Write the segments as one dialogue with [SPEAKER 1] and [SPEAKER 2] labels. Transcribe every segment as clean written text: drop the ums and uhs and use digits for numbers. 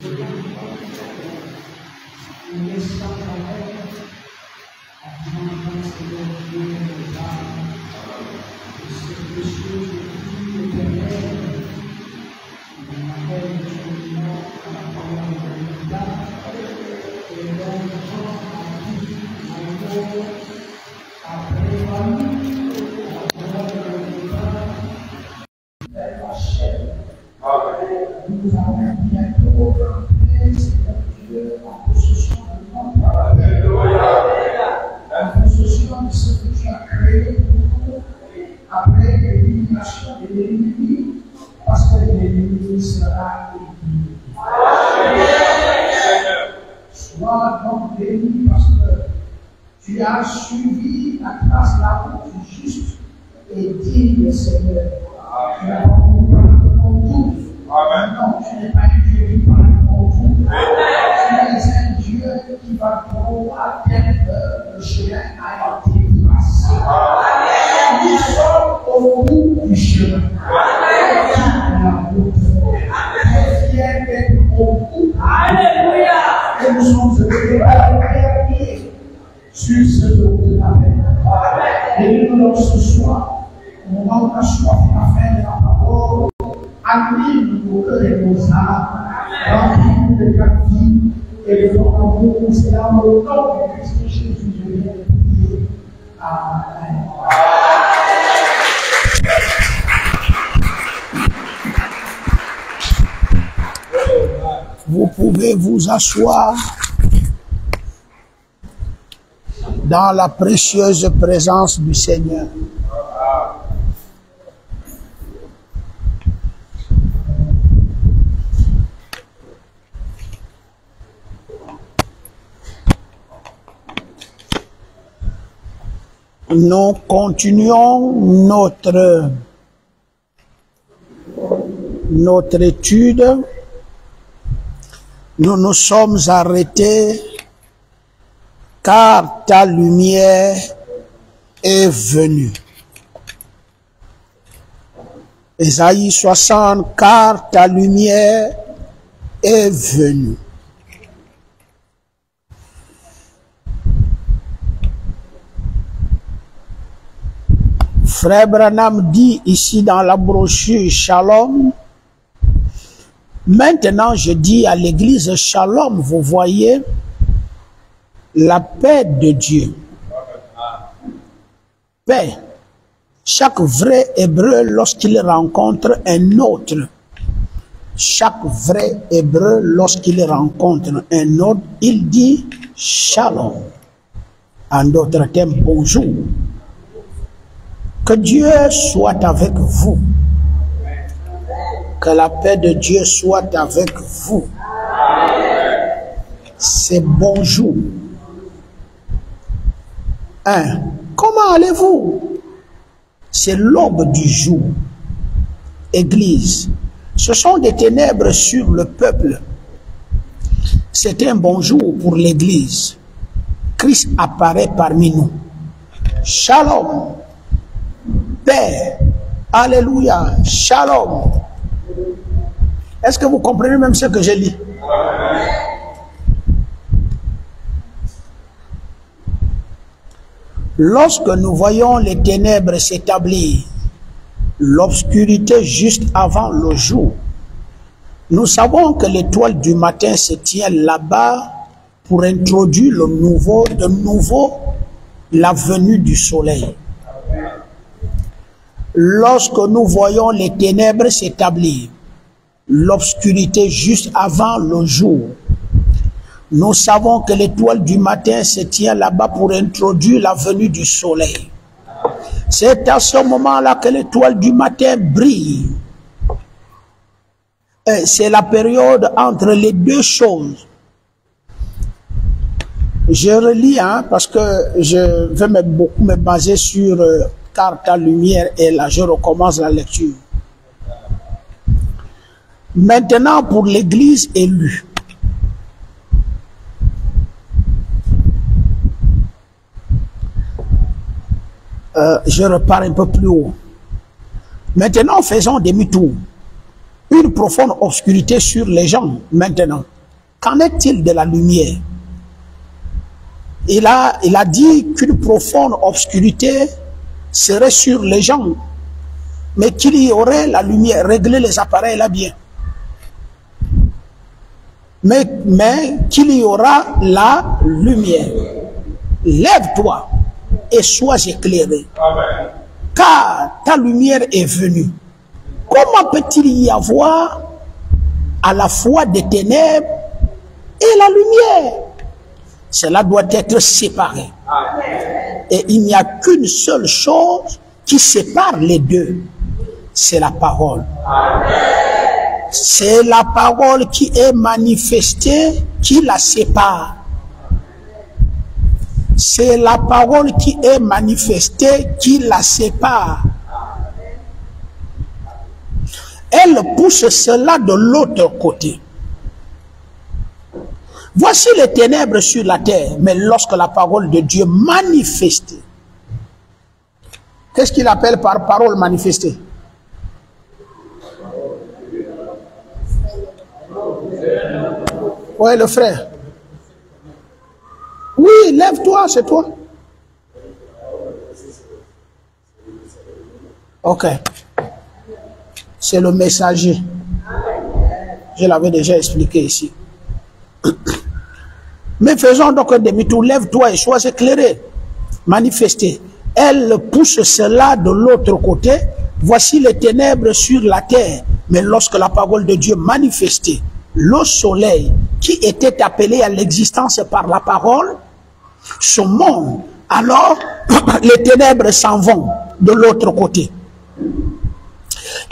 [SPEAKER 1] Nous allons bientôt rentrer, Seigneur Dieu, en possession de notre parole. La possession de ce que tu as créé pour nous après l'élimination de l'ennemi, parce que l'ennemi sera éliminé. Sois donc béni parce que tu as suivi la trace, la route juste et digne, Seigneur. Tu n'as pas voulu parler pour tous. Non, tu n'es pas un Dieu qui parle pour vous. Tu es un Dieu qui va pouvoir atteindre le chemin a été passé. Nous sommes au bout du chemin. Très fiers d'être au bout. Alléluia. Et nous sommes heureux à regarder sur ce dos de la paix. Et nous, ce soir, au moment où la soif et la faim de la parole, anime nos cœurs et nos âmes, remplis de ta vie et de ton amour. C'est dans le nom de Christ Jésus que je viens de prier. Amen. Vous pouvez vous asseoir dans la précieuse présence du Seigneur. Nous continuons notre étude. Nous nous sommes arrêtés car ta lumière est venue. Ésaïe 60, car ta lumière est venue. Frère Branham dit ici dans la brochure Shalom. Maintenant, je dis à l'église Shalom, vous voyez, la paix de Dieu. Paix. Chaque vrai hébreu, lorsqu'il rencontre un autre, chaque vrai hébreu, lorsqu'il rencontre un autre, il dit Shalom. En d'autres termes, bonjour. Que Dieu soit avec vous. Que la paix de Dieu soit avec vous. C'est bonjour. Comment allez-vous? C'est l'aube du jour. Église. Ce sont des ténèbres sur le peuple. C'est un bonjour pour l'église. Christ apparaît parmi nous. Shalom. Paix. Alléluia. Shalom. Est-ce que vous comprenez même ce que je lis? Lorsque nous voyons les ténèbres s'établir, l'obscurité juste avant le jour, nous savons que l'étoile du matin se tient là-bas pour introduire de nouveau la venue du soleil. Lorsque nous voyons les ténèbres s'établir, l'obscurité juste avant le jour, nous savons que l'étoile du matin se tient là-bas pour introduire la venue du soleil. C'est à ce moment-là que l'étoile du matin brille. C'est la période entre les deux choses. Je relis, parce que je vais beaucoup me baser sur car ta lumière est là. Je recommence la lecture. Maintenant, pour l'Église élue. Je repars un peu plus haut. Maintenant, faisons demi-tour. une profonde obscurité sur les gens maintenant. Qu'en est-il de la lumière? Il a dit qu'une profonde obscurité serait sur les gens, mais qu'il y aurait la lumière. Régler les appareils là bien. Mais qu'il y aura la lumière. Lève-toi et sois éclairé. Amen. Car ta lumière est venue. Comment peut-il y avoir à la fois des ténèbres et la lumière? Cela doit être séparé. Amen. Et il n'y a qu'une seule chose qui sépare les deux. C'est la parole. C'est la parole qui est manifestée qui la sépare. C'est la parole qui est manifestée qui la sépare. Elle pousse cela de l'autre côté. Voici les ténèbres sur la terre, mais lorsque la parole de Dieu manifestée. Qu'est-ce qu'il appelle par parole manifestée? Oui, le frère. Oui, lève-toi, c'est toi. Ok. C'est le messager. Je l'avais déjà expliqué ici. Mais faisons donc un demi-tour. Lève-toi et sois éclairé. Manifesté. Elle pousse cela de l'autre côté. Voici les ténèbres sur la terre. Mais lorsque la parole de Dieu manifestée, le soleil qui était appelé à l'existence par la parole, se monte. Alors, les ténèbres s'en vont de l'autre côté.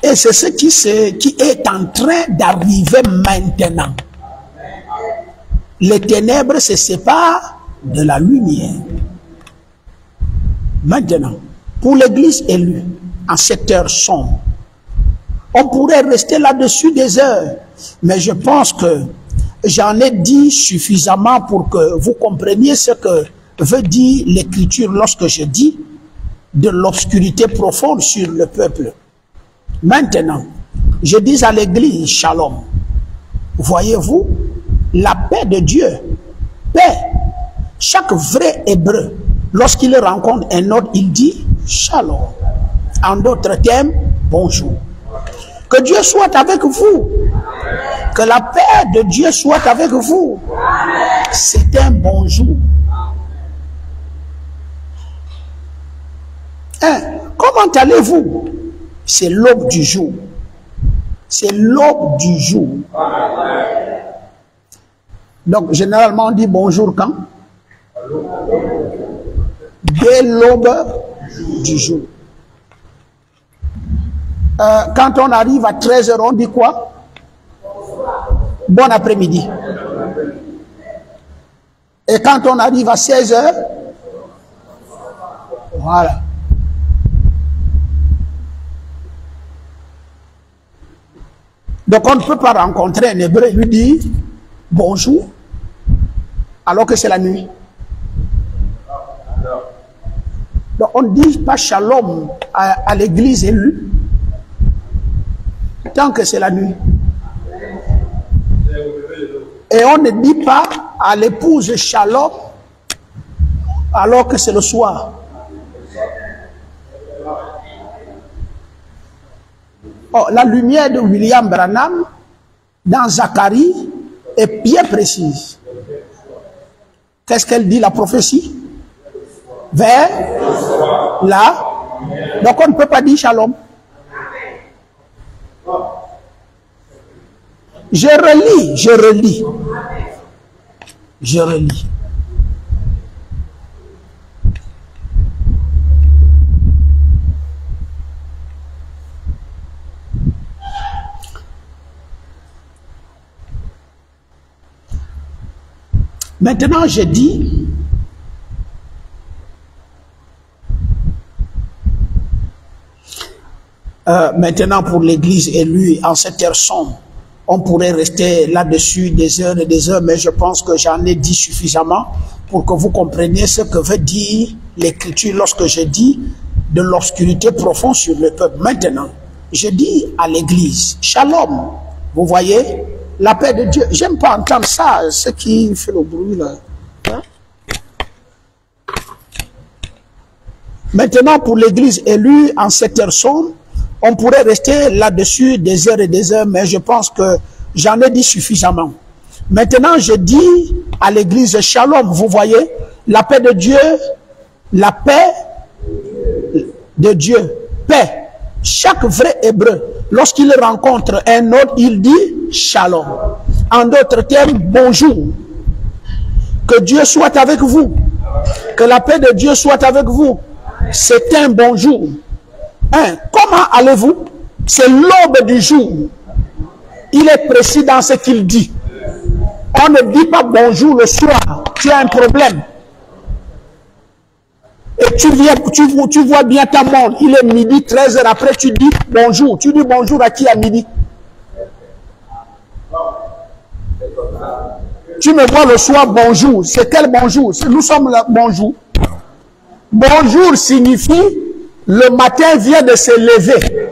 [SPEAKER 1] Et c'est ce qui est en train d'arriver maintenant. Les ténèbres se séparent de la lumière. Maintenant, pour l'Église élue, en cette heure sombre, on pourrait rester là-dessus des heures, mais je pense que j'en ai dit suffisamment pour que vous compreniez ce que veut dire l'Écriture lorsque je dis de l'obscurité profonde sur le peuple. Maintenant, je dis à l'Église, shalom. Voyez-vous, la paix de Dieu, paix. Chaque vrai hébreu, lorsqu'il rencontre un autre, il dit shalom. En d'autres termes, bonjour. Que Dieu soit avec vous. Que la paix de Dieu soit avec vous. C'est un bonjour. Hein? Comment allez-vous? C'est l'aube du jour. C'est l'aube du jour. Donc, généralement, on dit bonjour quand? Dès l'aube du jour. Quand on arrive à 13h, on dit quoi? Bon après-midi. Et quand on arrive à 16h, voilà. Donc on ne peut pas rencontrer un hébreu et lui dire bonjour alors que c'est la nuit. Donc on ne dit pas shalom à l'église élue tant que c'est la nuit. Et on ne dit pas à l'épouse shalom alors que c'est le soir. Oh, la lumière de William Branham dans Zacharie est bien précise. Qu'est-ce qu'elle dit, la prophétie? Vers là. Donc on ne peut pas dire shalom. Je relis. Maintenant, je dis, maintenant pour l'Église élue en cette heure sombre, on pourrait rester là-dessus des heures et des heures, mais je pense que j'en ai dit suffisamment pour que vous compreniez ce que veut dire l'Écriture lorsque je dis de l'obscurité profonde sur le peuple. Maintenant, je dis à l'église, shalom, vous voyez, la paix de Dieu. J'aime pas entendre ça, ce qui fait le bruit là. Hein? Maintenant, pour l'église élue en cette heure sombre, on pourrait rester là-dessus des heures et des heures, mais je pense que j'en ai dit suffisamment. Maintenant, je dis à l'église shalom, vous voyez, la paix de Dieu, la paix de Dieu, paix. Chaque vrai hébreu, lorsqu'il rencontre un autre, il dit shalom. En d'autres termes, bonjour. Que Dieu soit avec vous. Que la paix de Dieu soit avec vous. C'est un bonjour. Hein? Comment allez-vous? C'est l'aube du jour. Il est précis dans ce qu'il dit. On ne dit pas bonjour le soir. Tu as un problème. Et tu vois bien ta montre. Il est midi, 13 heures après, tu dis bonjour. Tu dis bonjour à qui à midi? Tu me vois le soir, bonjour. C'est quel bonjour? Nous sommes là, bonjour. Bonjour signifie le matin vient de se lever.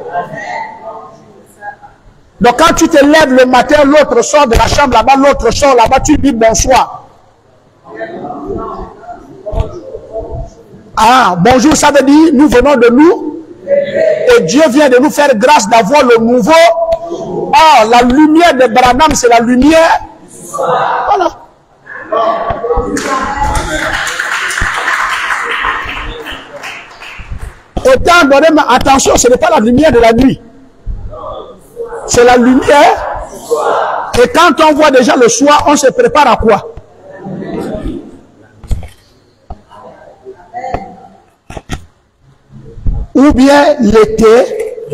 [SPEAKER 1] Donc quand tu te lèves le matin, l'autre sort de la chambre là-bas, l'autre sort là-bas, tu dis bonsoir. Ah, bonjour, ça veut dire nous venons de nous. Et Dieu vient de nous faire grâce d'avoir le nouveau. Ah, la lumière de Branham, c'est la lumière. Voilà. Étant donné, mais attention, ce n'est pas la lumière de la nuit. C'est la lumière. Et quand on voit déjà le soir, on se prépare à quoi? Ou bien l'été.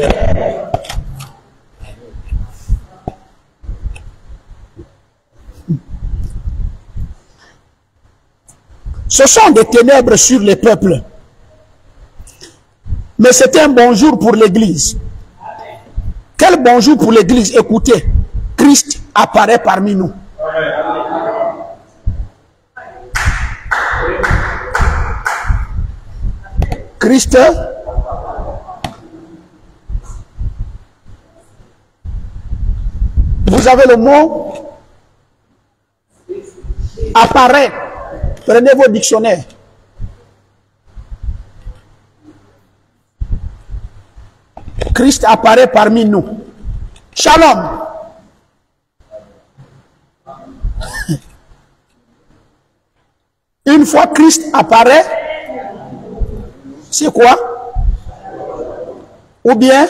[SPEAKER 1] Ce sont des ténèbres sur les peuples. Mais c'est un bonjour pour l'Église. Quel bonjour pour l'Église? Écoutez, Christ apparaît parmi nous. Christ vous avez le mot apparaît. Prenez vos dictionnaires. Christ apparaît parmi nous. Shalom. Une fois Christ apparaît, c'est quoi? Ou bien,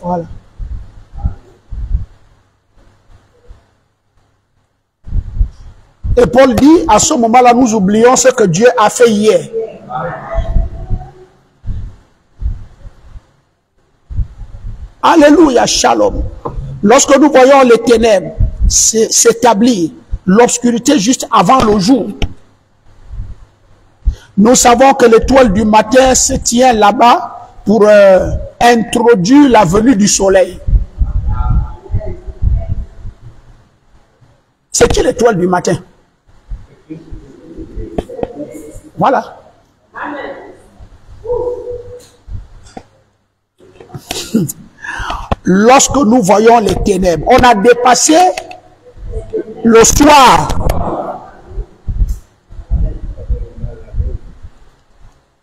[SPEAKER 1] voilà. Et Paul dit, à ce moment-là, nous oublions ce que Dieu a fait hier. Alléluia, shalom. Lorsque nous voyons les ténèbres s'établir, l'obscurité juste avant le jour, nous savons que l'étoile du matin se tient là-bas pour introduire la venue du soleil. C'est qui l'étoile du matin? Voilà. Lorsque nous voyons les ténèbres, on a dépassé le soir.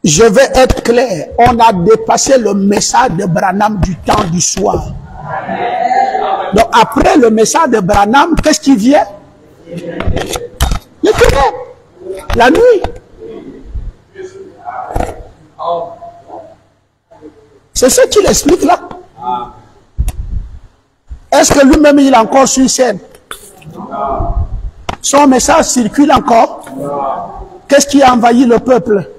[SPEAKER 1] Je vais être clair, on a dépassé le message de Branham du temps du soir. Donc après le message de Branham, qu'est-ce qui vient? Les ténèbres, la nuit. C'est ce qu'il explique là. Est-ce que lui-même il est encore sur scène? Son message circule encore. Qu'est-ce qui a envahi le peuple?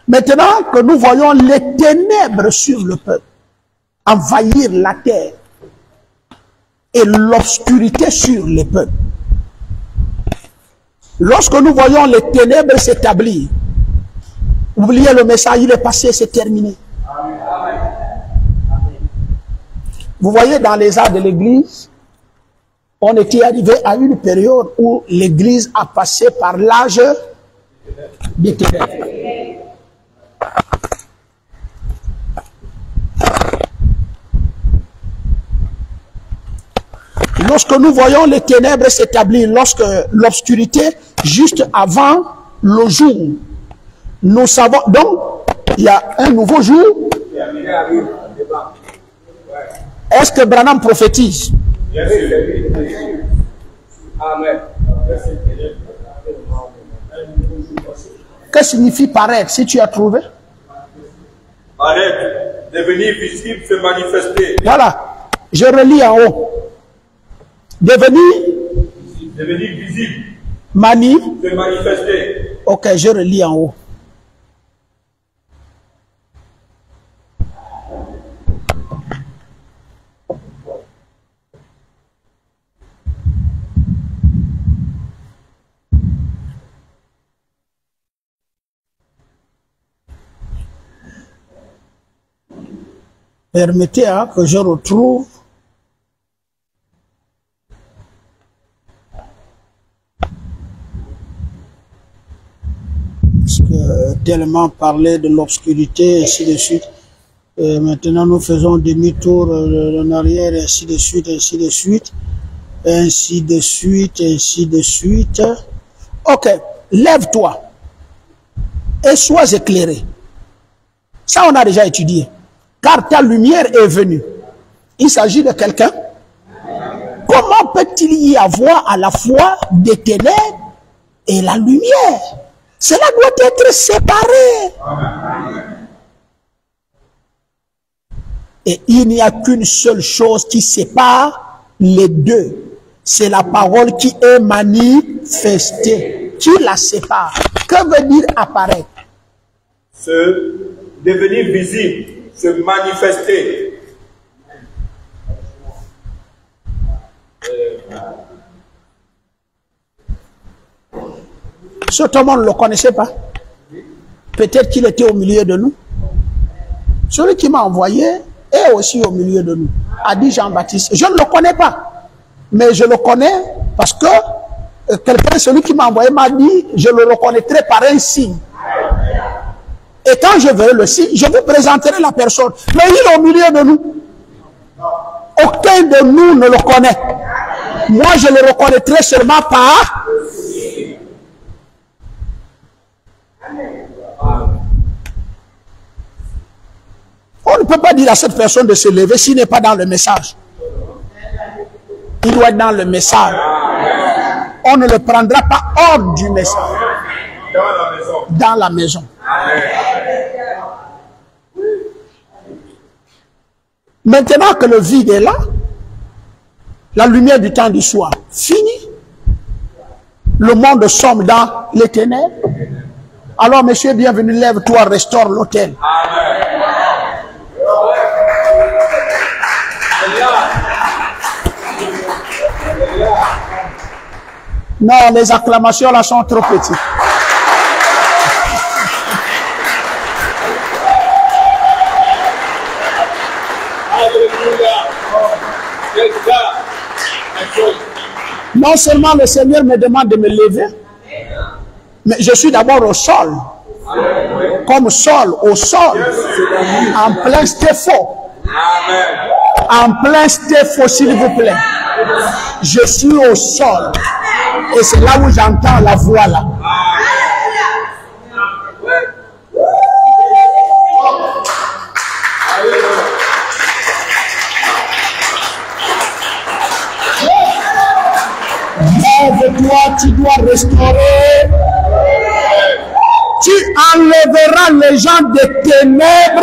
[SPEAKER 1] Maintenant que nous voyons les ténèbres sur le peuple envahir la terre et l'obscurité sur les peuples, lorsque nous voyons les ténèbres s'établir, oubliez le message, il est passé, c'est terminé. Vous voyez dans les arts de l'église, On était arrivé à une période où l'Église a passé par l'âge des ténèbres. Lorsque nous voyons les ténèbres s'établir, lorsque l'obscurité, juste avant le jour, nous savons, donc, il y a un nouveau jour. Est-ce que Branham prophétise?
[SPEAKER 2] Amen.
[SPEAKER 1] Que signifie paraître, si tu as trouvé?
[SPEAKER 2] Arrête, devenir visible, se manifester.
[SPEAKER 1] Voilà, je relis en haut. Devenir
[SPEAKER 2] visible,
[SPEAKER 1] se
[SPEAKER 2] manifester.
[SPEAKER 1] Ok, je relis en haut. Permettez que je retrouve parce que tellement parler de l'obscurité et ainsi de suite. Maintenant nous faisons demi-tour en arrière et ainsi de suite, ainsi de suite, ainsi de suite, ainsi de suite. Ok, lève-toi et sois éclairé. Ça on a déjà étudié. Car ta lumière est venue. Il s'agit de quelqu'un. Comment peut-il y avoir à la fois des ténèbres et la lumière? Cela doit être séparé. Et il n'y a qu'une seule chose qui sépare les deux. C'est la parole qui est manifestée. Qui la sépare? Que veut dire apparaître?
[SPEAKER 2] Se devenir visible. Se manifester.
[SPEAKER 1] Cet homme, on ne le connaissait pas. Peut-être qu'il était au milieu de nous. Celui qui m'a envoyé est aussi au milieu de nous, a dit Jean-Baptiste. Je ne le connais pas, mais je le connais parce que quelqu'un, celui qui m'a envoyé, m'a dit, je le reconnaîtrai par un signe. Et quand je verrai le signe, je vous présenterai la personne. Mais il est au milieu de nous. Aucun de nous ne le connaît. Moi, je le reconnaîtrai seulement par... On ne peut pas dire à cette personne de se lever s'il n'est pas dans le message. Il doit être dans le message. On ne le prendra pas hors du message. Dans la maison. Maintenant que le vide est là, la lumière du temps du soir fini. Le monde sombre dans les ténèbres. Alors, monsieur, bienvenue, lève-toi, restaure l'autel. Non, les acclamations là sont trop petites. Non seulement le Seigneur me demande de me lever, mais je suis d'abord au sol. Comme sol, au sol. En plein stéphon. En plein stéphon, s'il vous plaît. Je suis au sol. Et c'est là où j'entends la voix là. Lève-toi, tu dois restaurer. Tu enlèveras les gens des ténèbres.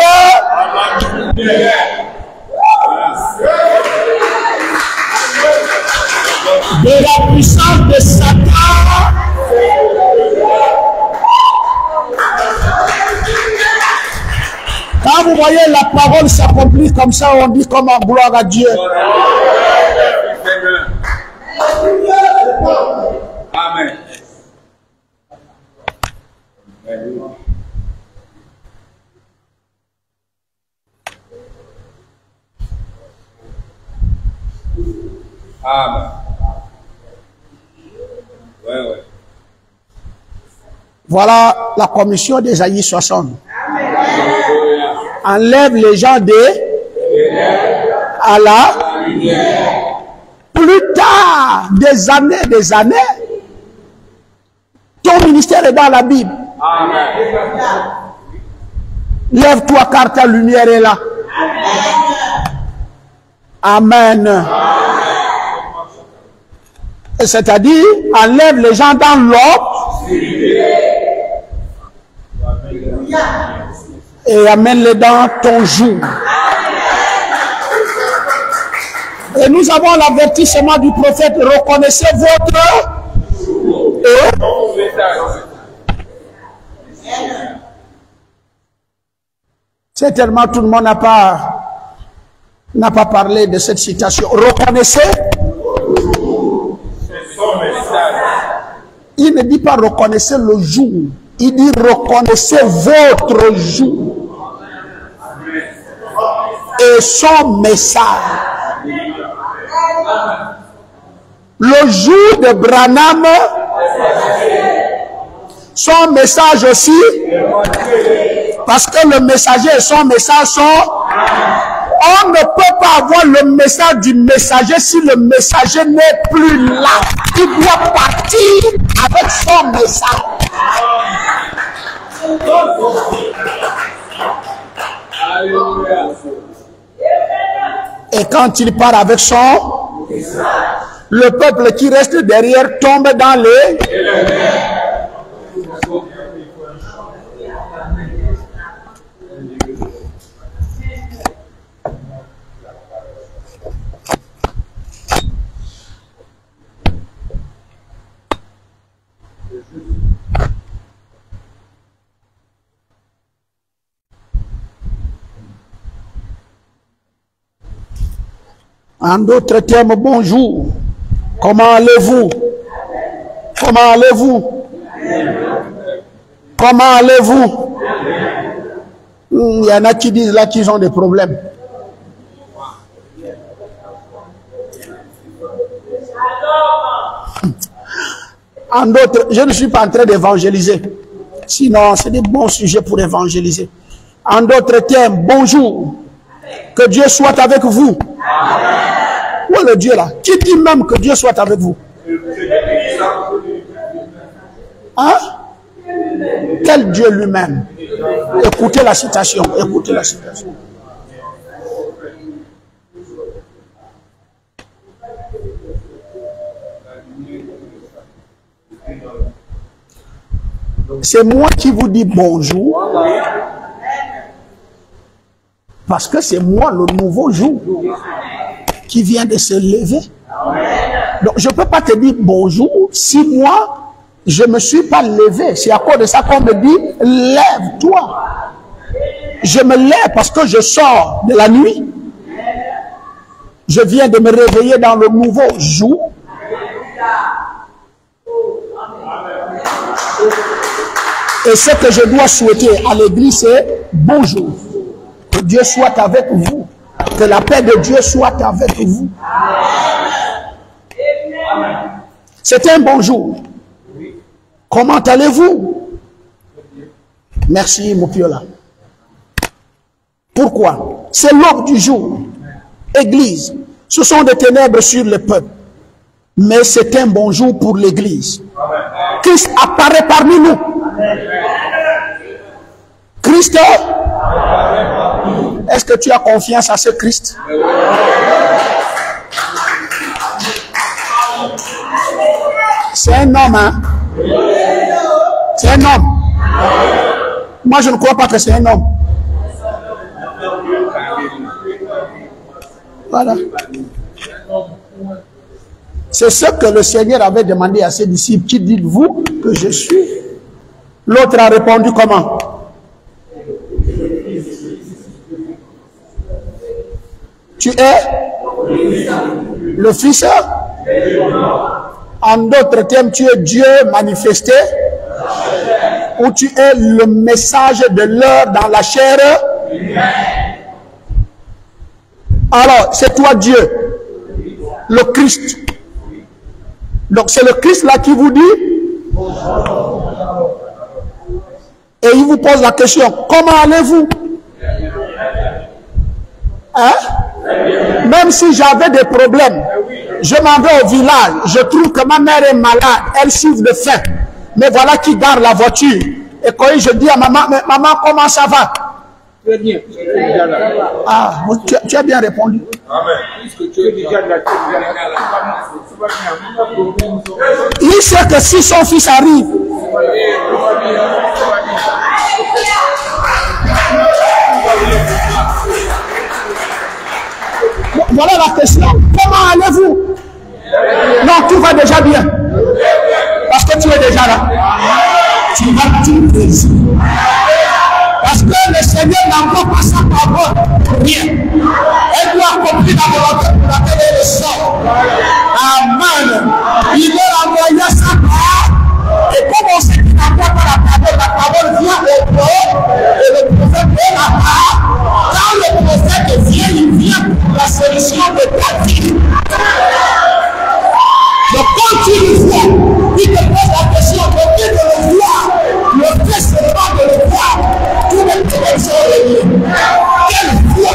[SPEAKER 1] De la puissance de Satan. Quand vous voyez la parole s'accomplir comme ça, on dit comment gloire à Dieu.
[SPEAKER 2] Amen. Amen.
[SPEAKER 1] Voilà la commission d'Ésaïe 60. Enlève les gens à la lumière. Plus tard, des années, ton ministère est dans la Bible. Lève-toi car ta lumière est là. Amen. C'est-à-dire, enlève les gens dans l'ombre et amène-les dans ton jour. Et nous avons l'avertissement du prophète, reconnaissez votre certainement tout le monde n'a pas parlé de cette citation. Reconnaissez. Il ne dit pas reconnaissez le jour. Il dit reconnaissez votre jour. Et son message. Le jour de Branham, son message aussi, parce que le messager et son message sont... On ne peut pas avoir le message du messager si le messager n'est plus là. Il doit partir avec son message. Et quand il part avec son, le peuple qui reste derrière tombe dans les... En d'autres termes, bonjour. Comment allez-vous? Comment allez-vous? Comment allez-vous? Il y en a qui disent là qu'ils ont des problèmes. En d'autres, je ne suis pas en train d'évangéliser. Sinon, c'est des bons sujets pour évangéliser. En d'autres termes, bonjour. Que Dieu soit avec vous. Où est le Dieu là? Qui dit même que Dieu soit avec vous? Hein? Quel Dieu lui-même? Écoutez la citation. Écoutez la citation. C'est moi qui vous dis bonjour. Parce que c'est moi le nouveau jour qui vient de se lever. Donc je ne peux pas te dire bonjour si moi je ne me suis pas levé. C'est à cause de ça qu'on me dit lève-toi. Je me lève parce que je sors de la nuit. Je viens de me réveiller dans le nouveau jour. Et ce que je dois souhaiter à l'église, c'est bonjour. Que Dieu soit avec vous. Que la paix de Dieu soit avec vous. C'est un bonjour. Comment allez-vous? Merci, Mopiola. Pourquoi? C'est l'aube du jour. Église, ce sont des ténèbres sur le peuple. Mais c'est un bonjour pour l'église. Christ apparaît parmi nous. Christ, est-ce que tu as confiance à ce Christ? C'est un homme, hein? C'est un homme. Moi, je ne crois pas que c'est un homme. Voilà. C'est ce que le Seigneur avait demandé à ses disciples. Qui dites-vous que je suis? L'autre a répondu comment? Tu es le Fils. En d'autres termes, tu es Dieu manifesté. Ou tu es le message de l'heure dans la chair. Alors, c'est toi Dieu, le Christ. Donc c'est le Christ là qui vous dit. Et il vous pose la question, comment allez-vous? Hein? Même si j'avais des problèmes, je m'en vais au village, je trouve que ma mère est malade, elle souffre de faim. Mais voilà qui garde la voiture. Et quand je dis à maman, mais maman, comment ça va?
[SPEAKER 2] Très bien.
[SPEAKER 1] Ah, tu as bien répondu. Il sait que si son fils arrive, voilà la question. Comment allez-vous? Non, tout va déjà bien. Parce que tu es déjà là. Tu vas tout réussir. Parce que le Seigneur n'envoie pas sa parole pour rien. Elle doit accomplir la volonté pour laquelle elle sort. Amen. Il leur envoya sa parole. Et comme on sait qu'il n'envoie pas la parole vient au prophète. Et le prophète est là-bas. Quand le prophète vient, il vient pour la solution de ta vie. Donc quand tu le vois, il te pose la question de qui de le voir. Le fait seulement de le voir. Tous les problèmes sont réglés. Quelle foi,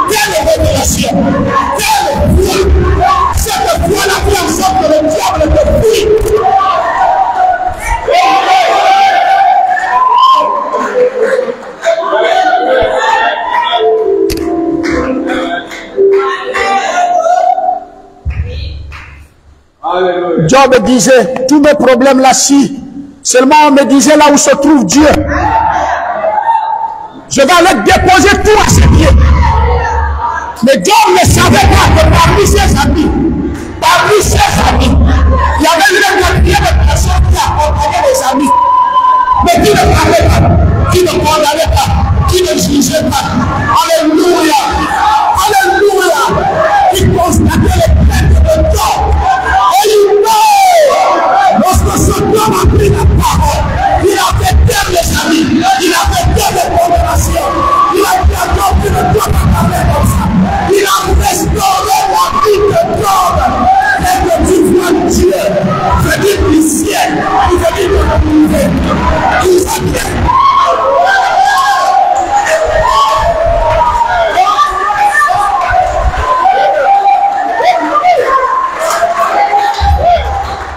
[SPEAKER 1] quelle révélation, quelle foi. Cette foi-là fait en sorte que le diable te fuit. Job disait, tous mes problèmes là-ci, seulement on me disait là où se trouve Dieu. Je vais aller déposer tout à ses pieds. Mais Job ne savait pas que parmi ses amis, il y avait une quantité de personnes qui accompagnaient les amis. Mais qui ne parlaient pas, qui ne condamnaient pas, qui ne jugeaient pas. Alléluia! Alléluia! Qui constataient les plaintes de Job. Et il meurt! Lorsque ce homme a pris la parole, il a fait taire les amis, il a fait taire les condamnations, il a dit à Job, tu ne dois pas parler comme ça. Il a restauré la vie de Job. Et que tu vois Dieu, venir du ciel, il veut dire de trouver. Il s'appelle.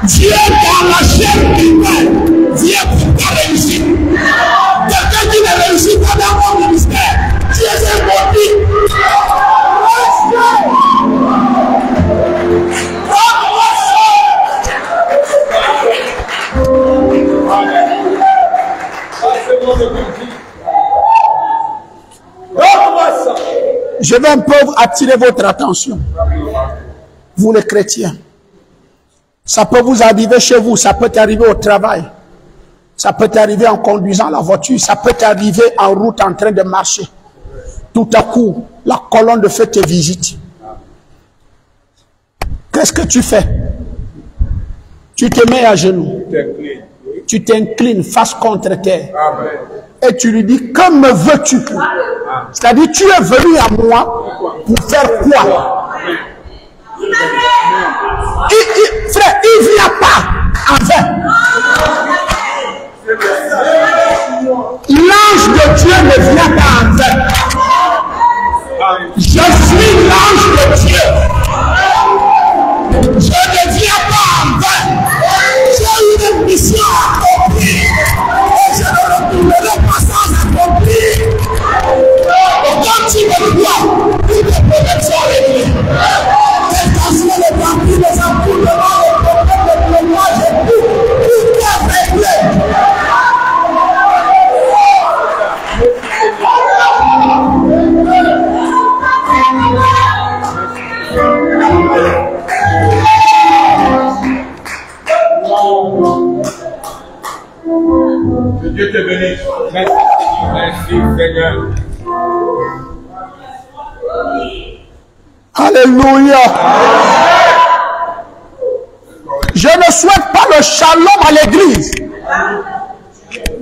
[SPEAKER 1] Dieu dans la chair humaine vient pour ta réussite. Quelqu'un qui ne réussit pas dans mon ministère, Dieu s'est maudit. Je vais un peu attirer votre attention. Vous les chrétiens. Ça peut vous arriver chez vous, ça peut arriver au travail. Ça peut arriver en conduisant la voiture, ça peut arriver en route en train de marcher. Tout à coup, la colonne de feu te visite. Qu'est-ce que tu fais? Tu te mets à genoux. Tu t'inclines face contre terre. Et tu lui dis, que me veux-tu pour? C'est-à-dire, tu es venu à moi pour faire quoi? Frère, il ne vient pas en vain. L'ange de Dieu ne vient pas en vain. Je suis l'ange de Dieu. Je ne viens pas en vain. J'ai une mission à accomplir. Et je ne retournerai pas sans accomplir. Et quand tu me vois, tous les problèmes sont réglés. Les parties, les accoulements, les problèmes de plomage et tout est réglé.
[SPEAKER 2] Que Dieu te bénisse. Merci Seigneur.
[SPEAKER 1] Alléluia. Je ne souhaite pas le shalom à l'église.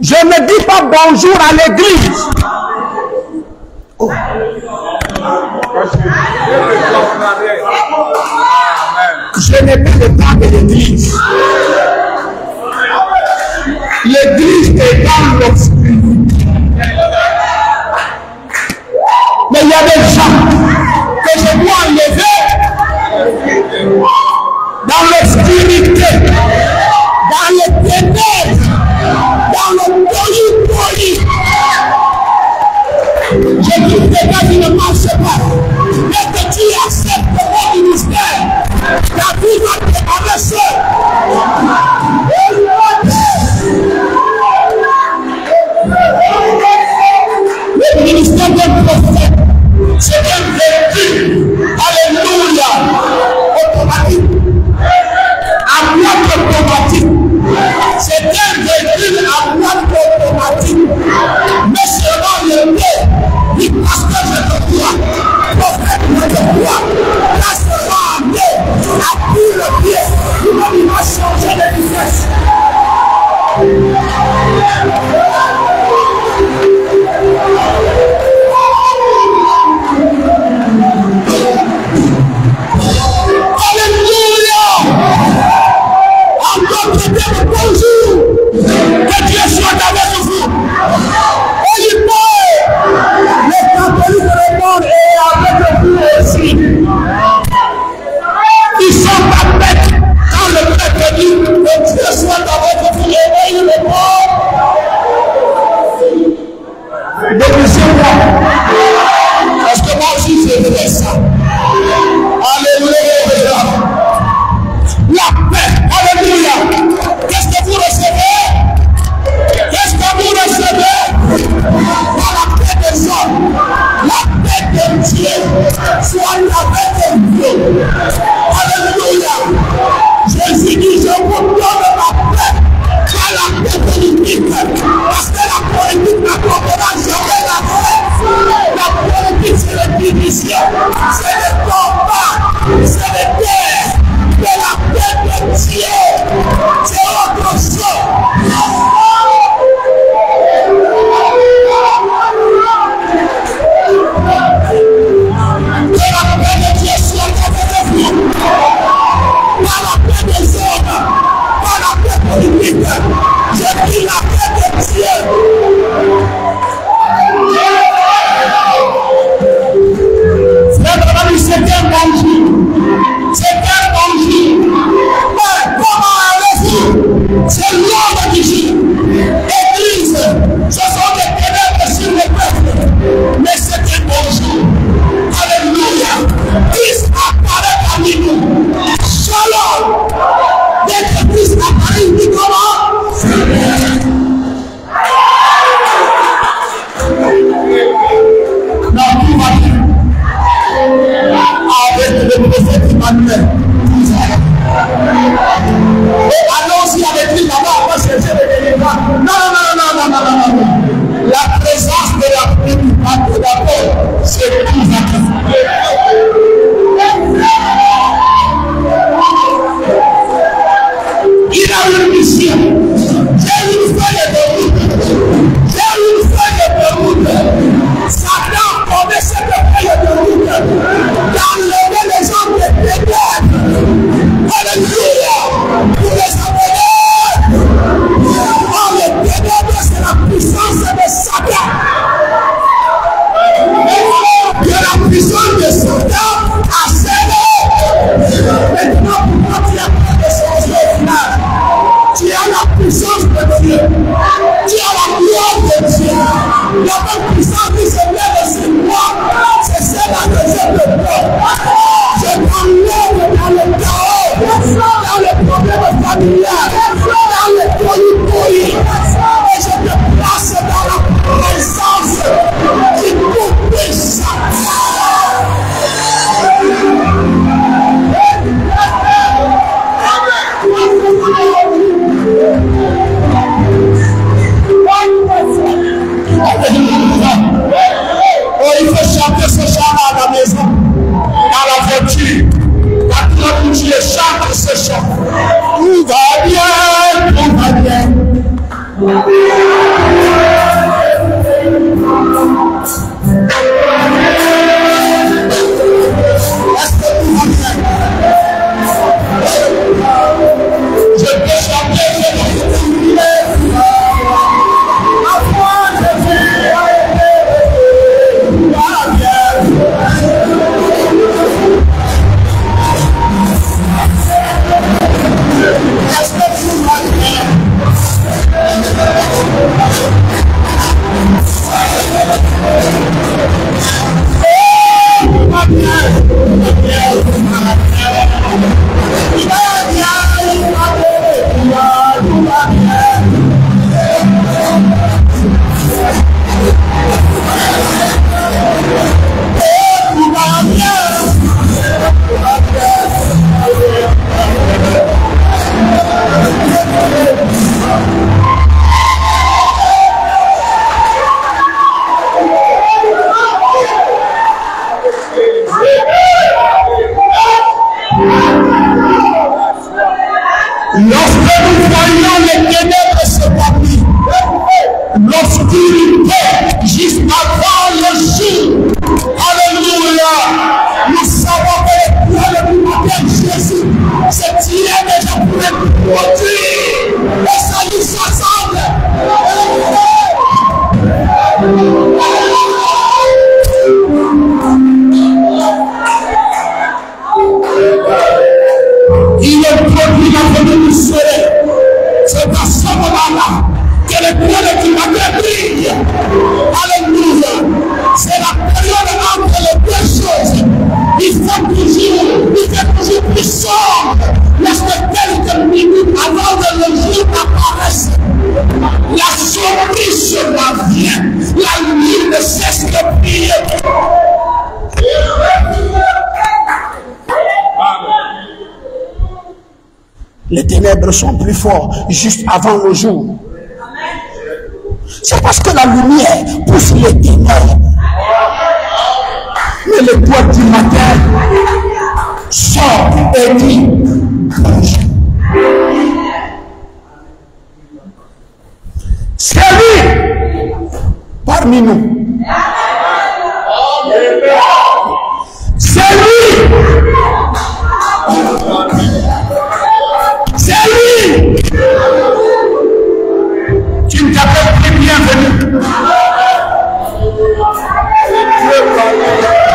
[SPEAKER 1] Je ne dis pas bonjour à l'église. Oh. Je n'ai pas le temps de l'église. l'église est dans l'obscurité. Mais il y a des gens que je dois enlever dans l'obscurité, dans les ténèbres, dans le poli. Je dis que quand il ne marche pas, dès que tu acceptes mon ministère, ta vie va te avancer. Le ministère d'un prophète, c'est un véhicule, alléluia, automatique. À boîte automatique. C'est un véhicule à boîte automatique. Mais selon le nez du pasteur de toi, prophète de toi, là sera amené à tout le pied. Il va changer de vitesse. Bonjour, que Dieu soit avec vous. Les catholiques du monde et avec vous aussi. Ils sont pas bêtes quand le prêtre dit que Dieu soit avec vous et ayez le bon. Déguisez-moi. Parce que moi aussi je fais ça. Alléluia. La paix. Alléluia. Qu'est-ce que vous recevez? Qu'est-ce que vous recevez? Par la paix des hommes, la paix de Dieu, soit la paix de Dieu. Alléluia. Jésus dit, je vous donne ma paix, pas la paix politique. Parce que la politique n'apportera jamais la paix. La politique, c'est la division, c'est le combat, c'est le guerre. Mais la paix de Dieu, c'est autre chose. Que la paix de Dieu soit avec vous. Pas la paix des hommes, pas la paix politique. Je dis la paix de Dieu. C'est un danger. C'est un danger. Mais comment allez-vous? C'est l'homme qui dit. Église, ce sont des ténèbres sur le peuple. Mais c'est un danger. Alléluia. Christ apparaît parmi nous. Shalom. Dès que Christ apparaît, il dit comment? Non, tout va bien. Avec le prophète Emmanuel. Et allons-y avec lui là-bas, on va chercher le délivrant. Non. La présence de la prière d'abord, c'est tout va. Il a une mission. J'ai une feuille de route. Satan connaît cette feuille de route. D'enlever les gens des ténèbres. Alléluia. Pour les amener. Oh, les ténèbres, c'est la puissance de Satan. Que la puissance de Satan a scellé. Maintenant, pourquoi tu as pas de changer au final? Tu as la puissance de Dieu. Tu as la gloire de Dieu. La même puissance qui se lève sur moi, c'est celle-là que je te donne. Je t'enlève dans le chaos, dans les problèmes familiales, dans les polypolis. Et je te place dans la présence du Tout-Puissant. Oh, il faut chanter ce chant à la maison, dans la voiture. Quand tu es chante ce chant. Tout va bien. Il est produit la venue du soleil. C'est à ce moment-là que le ciel qui m'a brille. Alléluia. C'est la période entre les deux choses. Il fait toujours plus sombre. Lorsque quelques minutes avant que le jour apparaisse, la sombrise revient. La nuit ne cesse de briller. Les ténèbres sont plus forts juste avant le jour. C'est parce que la lumière pousse les ténèbres. Mais le poids du matin sort et dit c'est lui parmi nous. C'est lui. C'est lui. Tu ne t'appelles plus bienvenu.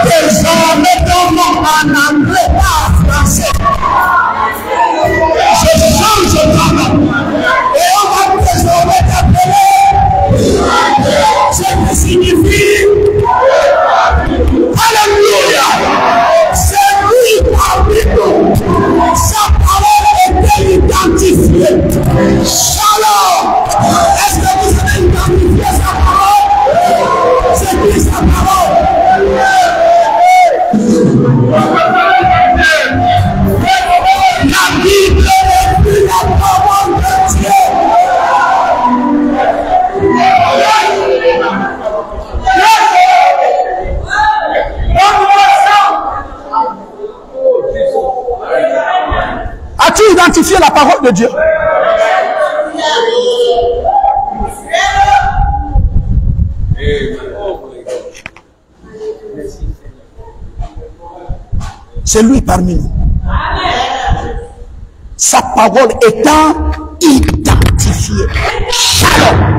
[SPEAKER 1] Désormais ton nom en anglais, pas en français. Je change ton nom. Et on va désormais t'appeler ce qui signifie Alléluia. C'est lui parmi nous. Sa parole est identifiée. Shalom. Est-ce que vous avez identifié sa parole? C'est qui sa parole? La Bible est plus la parole de Dieu. As-tu identifié la parole de Dieu? C'est lui parmi nous. Sa parole étant identifiée. Shalom.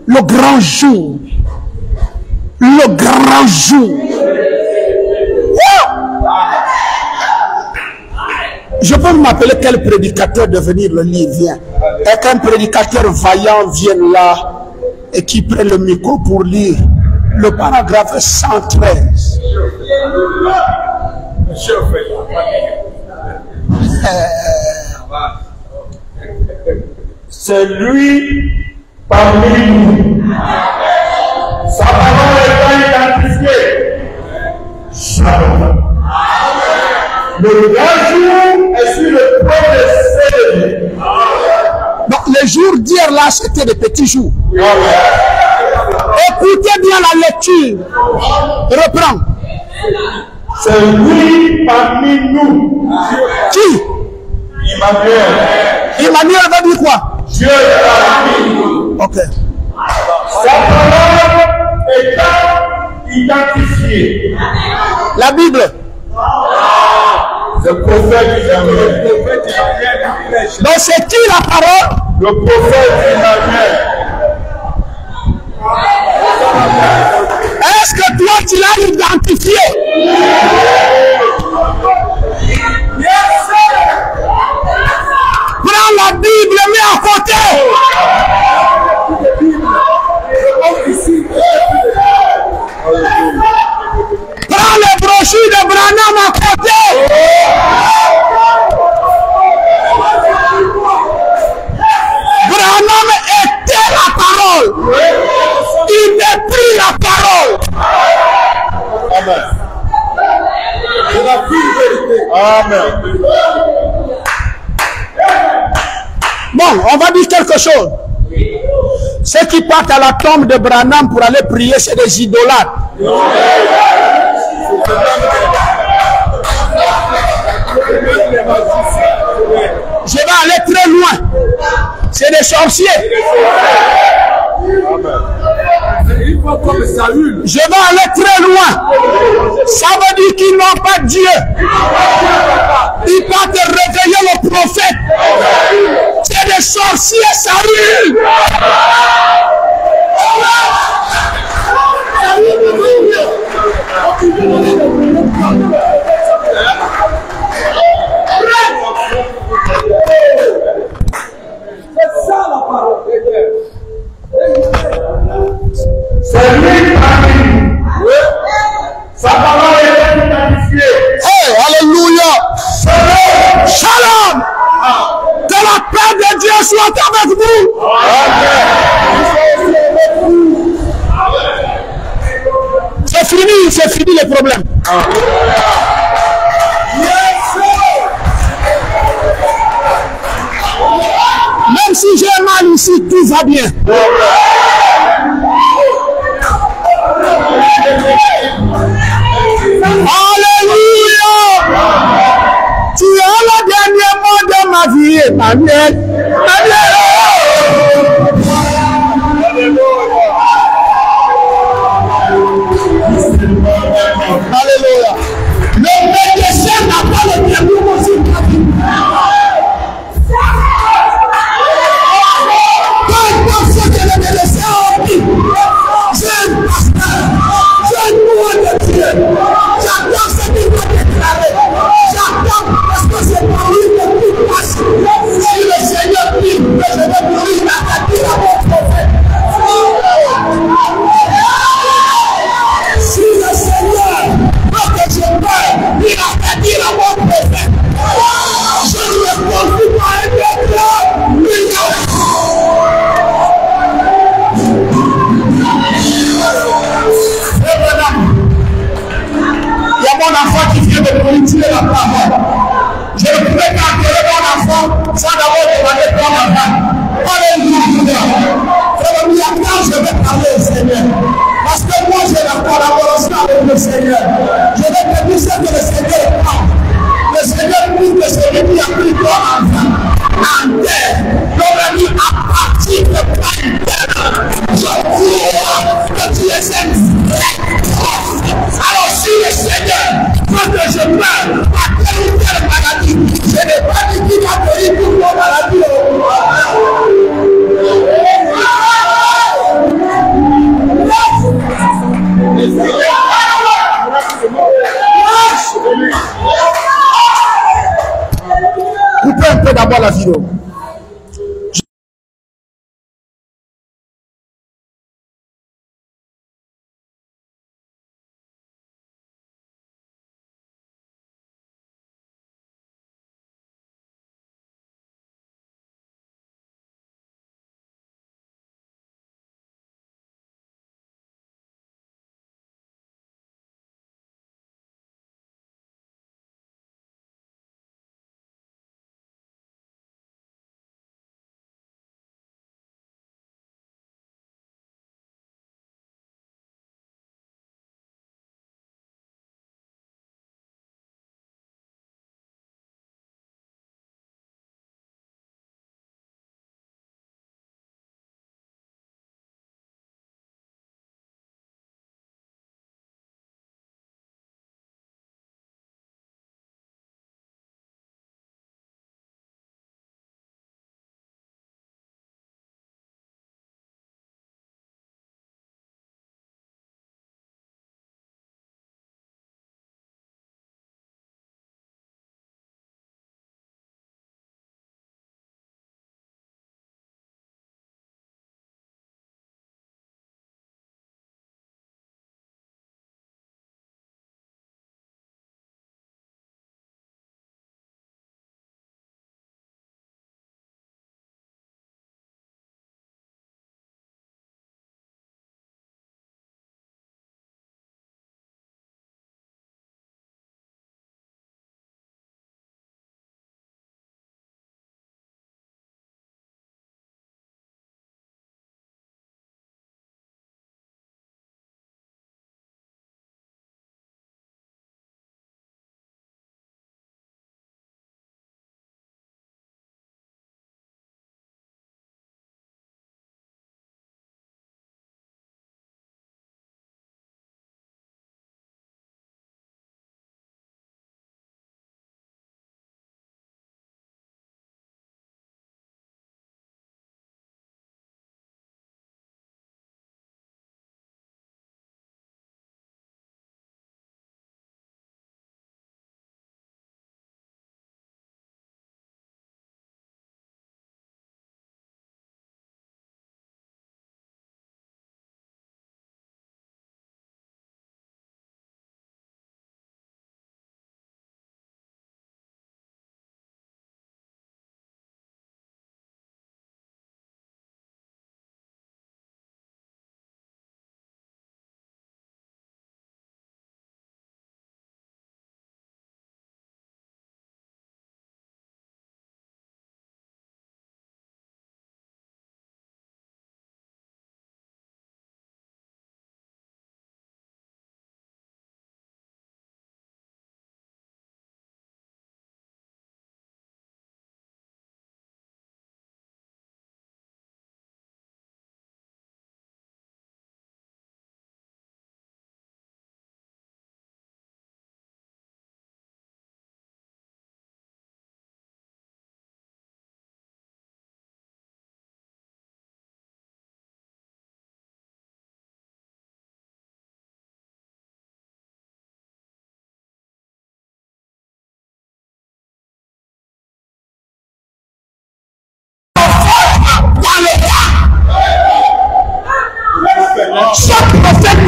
[SPEAKER 1] Le grand jour. Le grand jour. Je peux m'appeler quel prédicateur de venir le lire, viens. Et qu'un prédicateur vaillant vienne là et qui prenne le micro pour lire le paragraphe 113.
[SPEAKER 3] C'est lui parmi nous. Sa parole est identifiée. Shalom. Le grand jour est sur le point de s'élever.
[SPEAKER 1] Donc les jours d'hier là, c'était des petits jours. Écoutez bien la lecture. Reprends.
[SPEAKER 3] C'est lui parmi nous.
[SPEAKER 1] Qui?
[SPEAKER 3] Emmanuel.
[SPEAKER 1] Emmanuel veut dire quoi?
[SPEAKER 3] Dieu parmi nous.
[SPEAKER 1] Ok.
[SPEAKER 3] Sa parole étant identifiée.
[SPEAKER 1] La Bible.
[SPEAKER 3] Le prophète Emmanuel.
[SPEAKER 1] Donc c'est qui la parole?
[SPEAKER 3] Le prophète Emmanuel.
[SPEAKER 1] Est-ce que toi tu l'as identifié? Prends la Bible, mets à côté. Prends les brochures de Branham à côté. Branham était la parole. Il n'est plus la parole.
[SPEAKER 3] Amen. C'est la pure vérité. Amen.
[SPEAKER 1] Bon, on va dire quelque chose. Ceux qui partent à la tombe de Branham pour aller prier, c'est des idolâtres. Je vais aller très loin. C'est des sorciers. Je vais aller très loin. Ça veut dire qu'ils n'ont pas Dieu. Ils partent réveiller le prophète. C'est des sorciers s'arrivent.
[SPEAKER 4] C'est ça la parole.
[SPEAKER 3] C'est lui parmi nous. Sa parole est identifiée.
[SPEAKER 1] Hey, alléluia. Shalom. Que la paix de Dieu soit avec vous. C'est fini les problèmes. Même si j'ai mal ici, tout va bien. Alléluia. Tu es le dernier mot de ma vie, Emmanuel. Alléluia. Le médecin n'a pas le dernier mot sur ta vie. Peu importe ce que le médecin a dit, j'ai un pasteur, j'ai un mot de Dieu. J'attends ce qu'il va déclarer. J'attends parce que c'est pour lui que tout passe. Si le Seigneur dit que je vais mourir, il a dit à mon prophète. Si le Seigneur veut que je meure, il a dit à mon prophète. Je ne me confie pas à un médecin. Et madame, il y a mon enfant qui vient de politiser la parole. Je ne pouvais pas appeler mon enfant sans d'abord demander ton enfant. Alléluia. Frère Miaka, je vais parler au Seigneur. Parce que moi, j'ai la collaboration avec le Seigneur. Je vais te dire ce que le Seigneur parle. Le Seigneur dit que celui qui a pris ton enfant en terre, l'aurait mis à partir de terre. Je crois que tu es un vrai prophète. Alors si le Seigneur veut que je meure à telle ou telle maladie, je n'ai pas dit qu'il va guérir toute mon maladie. Coupez un peu d'abord la vidéo.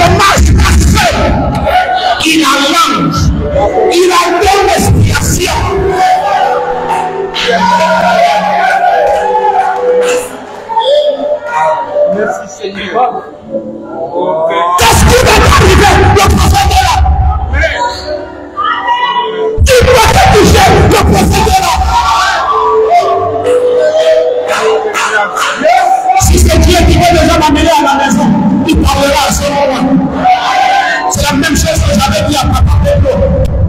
[SPEAKER 3] ne marche pas seul. Il arrange. Il ordonne l'expiation.
[SPEAKER 2] Merci Seigneur.
[SPEAKER 3] Qu'est-ce qui va t'arriver? Le prophète est là. Il doit te toucher. Le prophète est là. Si c'est Dieu qui veut déjà m'amener à la maison, il parlera à ce moment. C'est la même chose que j'avais dit à papa Pedro.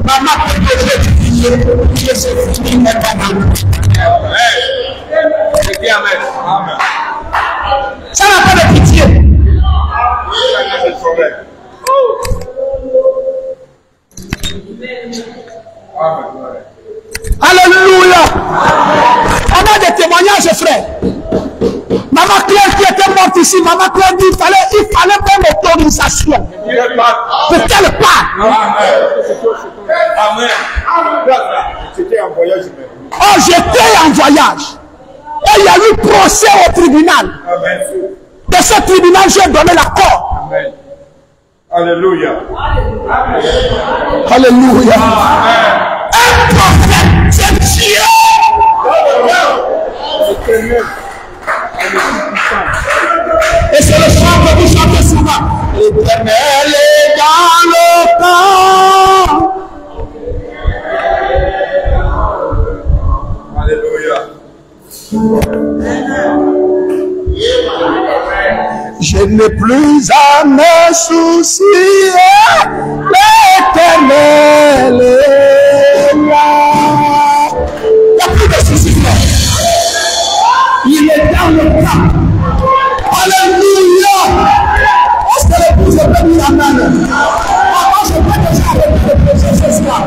[SPEAKER 3] Maman Pedro, je vais t'utiliser. Je sais fini maintenant.
[SPEAKER 2] Amen.
[SPEAKER 3] Ça n'a pas de pitié. Alléluia. On a des témoignages, frère. Maman Claire qui était morte ici, maman Claire dit il fallait même autorisation pour qu'elle parte.
[SPEAKER 2] Amen. C'était un voyage.
[SPEAKER 3] Oh, j'étais en voyage. Et il y a eu procès au tribunal.
[SPEAKER 2] Amen.
[SPEAKER 3] De ce tribunal, j'ai donné l'accord.
[SPEAKER 2] Amen. Alléluia.
[SPEAKER 3] Alléluia. Un prophète, c'est Dieu. Et c'est le chant que vous chantez souvent. L'Éternel est dans le camp.
[SPEAKER 2] Alléluia.
[SPEAKER 3] Je n'ai plus à me soucier. L'Éternel est là. Il n'y a plus de soucis. Il est dans le camp. Alléluia. Est-ce que l'épouse peut dire amen? Moi, je peux déjà arrêter de prêcher ce soir.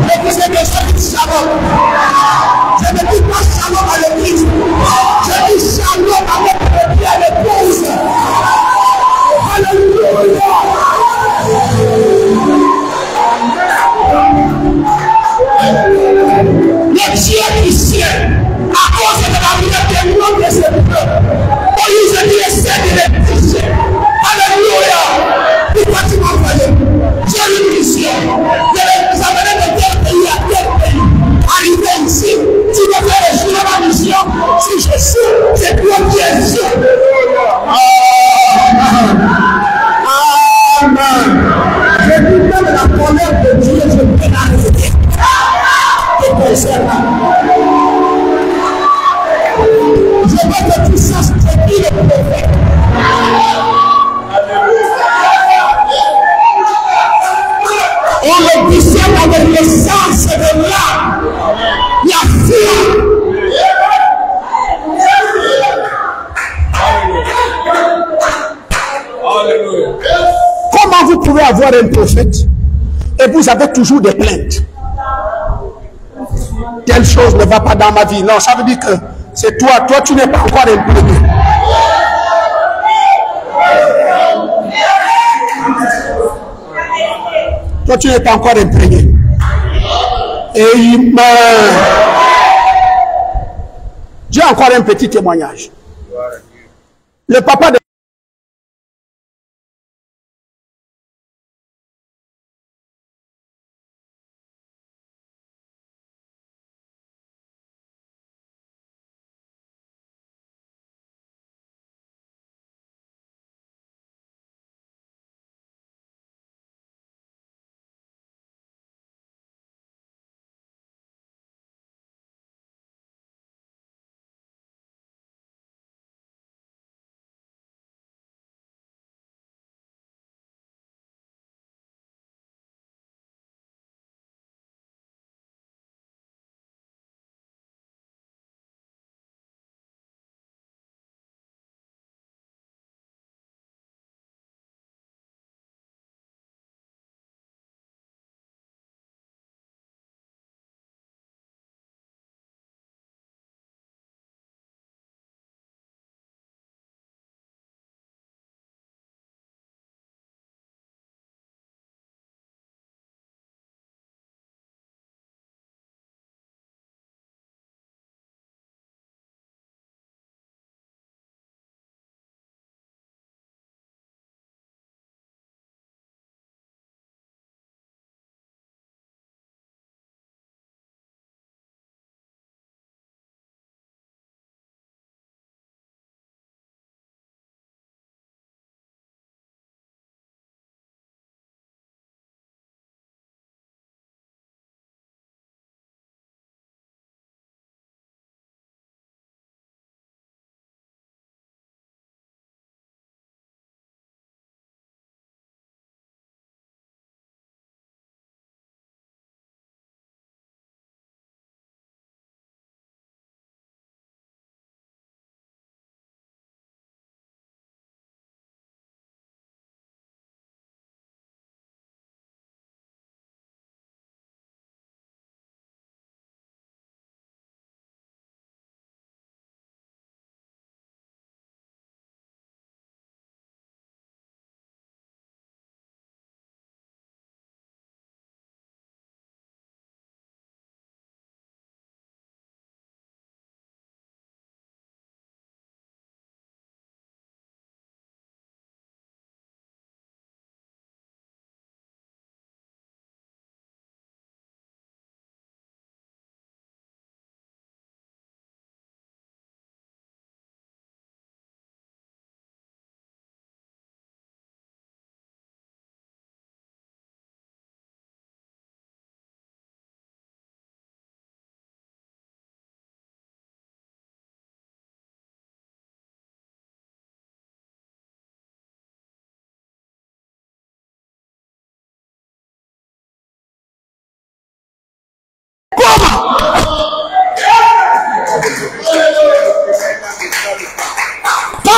[SPEAKER 3] L'épouse est déjà dit shalom. Je ne dis pas shalom à l'église. Je dis shalom avec le pied à l'épouse. Alléluia. Le Dieu qui sied, à cause de la vie de ce peuple, Moïse dit essaie de les toucher. Alléluia. Pourquoi tu m'as envoyé? J'ai une mission. Je vais vous amener de tel pays à tel pays. Arriver ici, tu veux faire échouer ma mission. Si je suis, c'est toi qui es sûr. Amen. Je dis même la colère de Dieu, je peux l'arrêter. Te concernant. Je veux que tu saches que qui est le prophète. On le discerne avec l'essence de l'âme. La foi.
[SPEAKER 2] Alléluia.
[SPEAKER 3] Comment vous pouvez avoir un prophète et vous avez toujours des plaintes? Telle chose ne va pas dans ma vie. Non, ça veut dire que c'est toi. Toi, tu n'es pas encore imprégné. Toi, tu n'es pas encore imprégné. Amen. J'ai encore un petit témoignage. Le papa de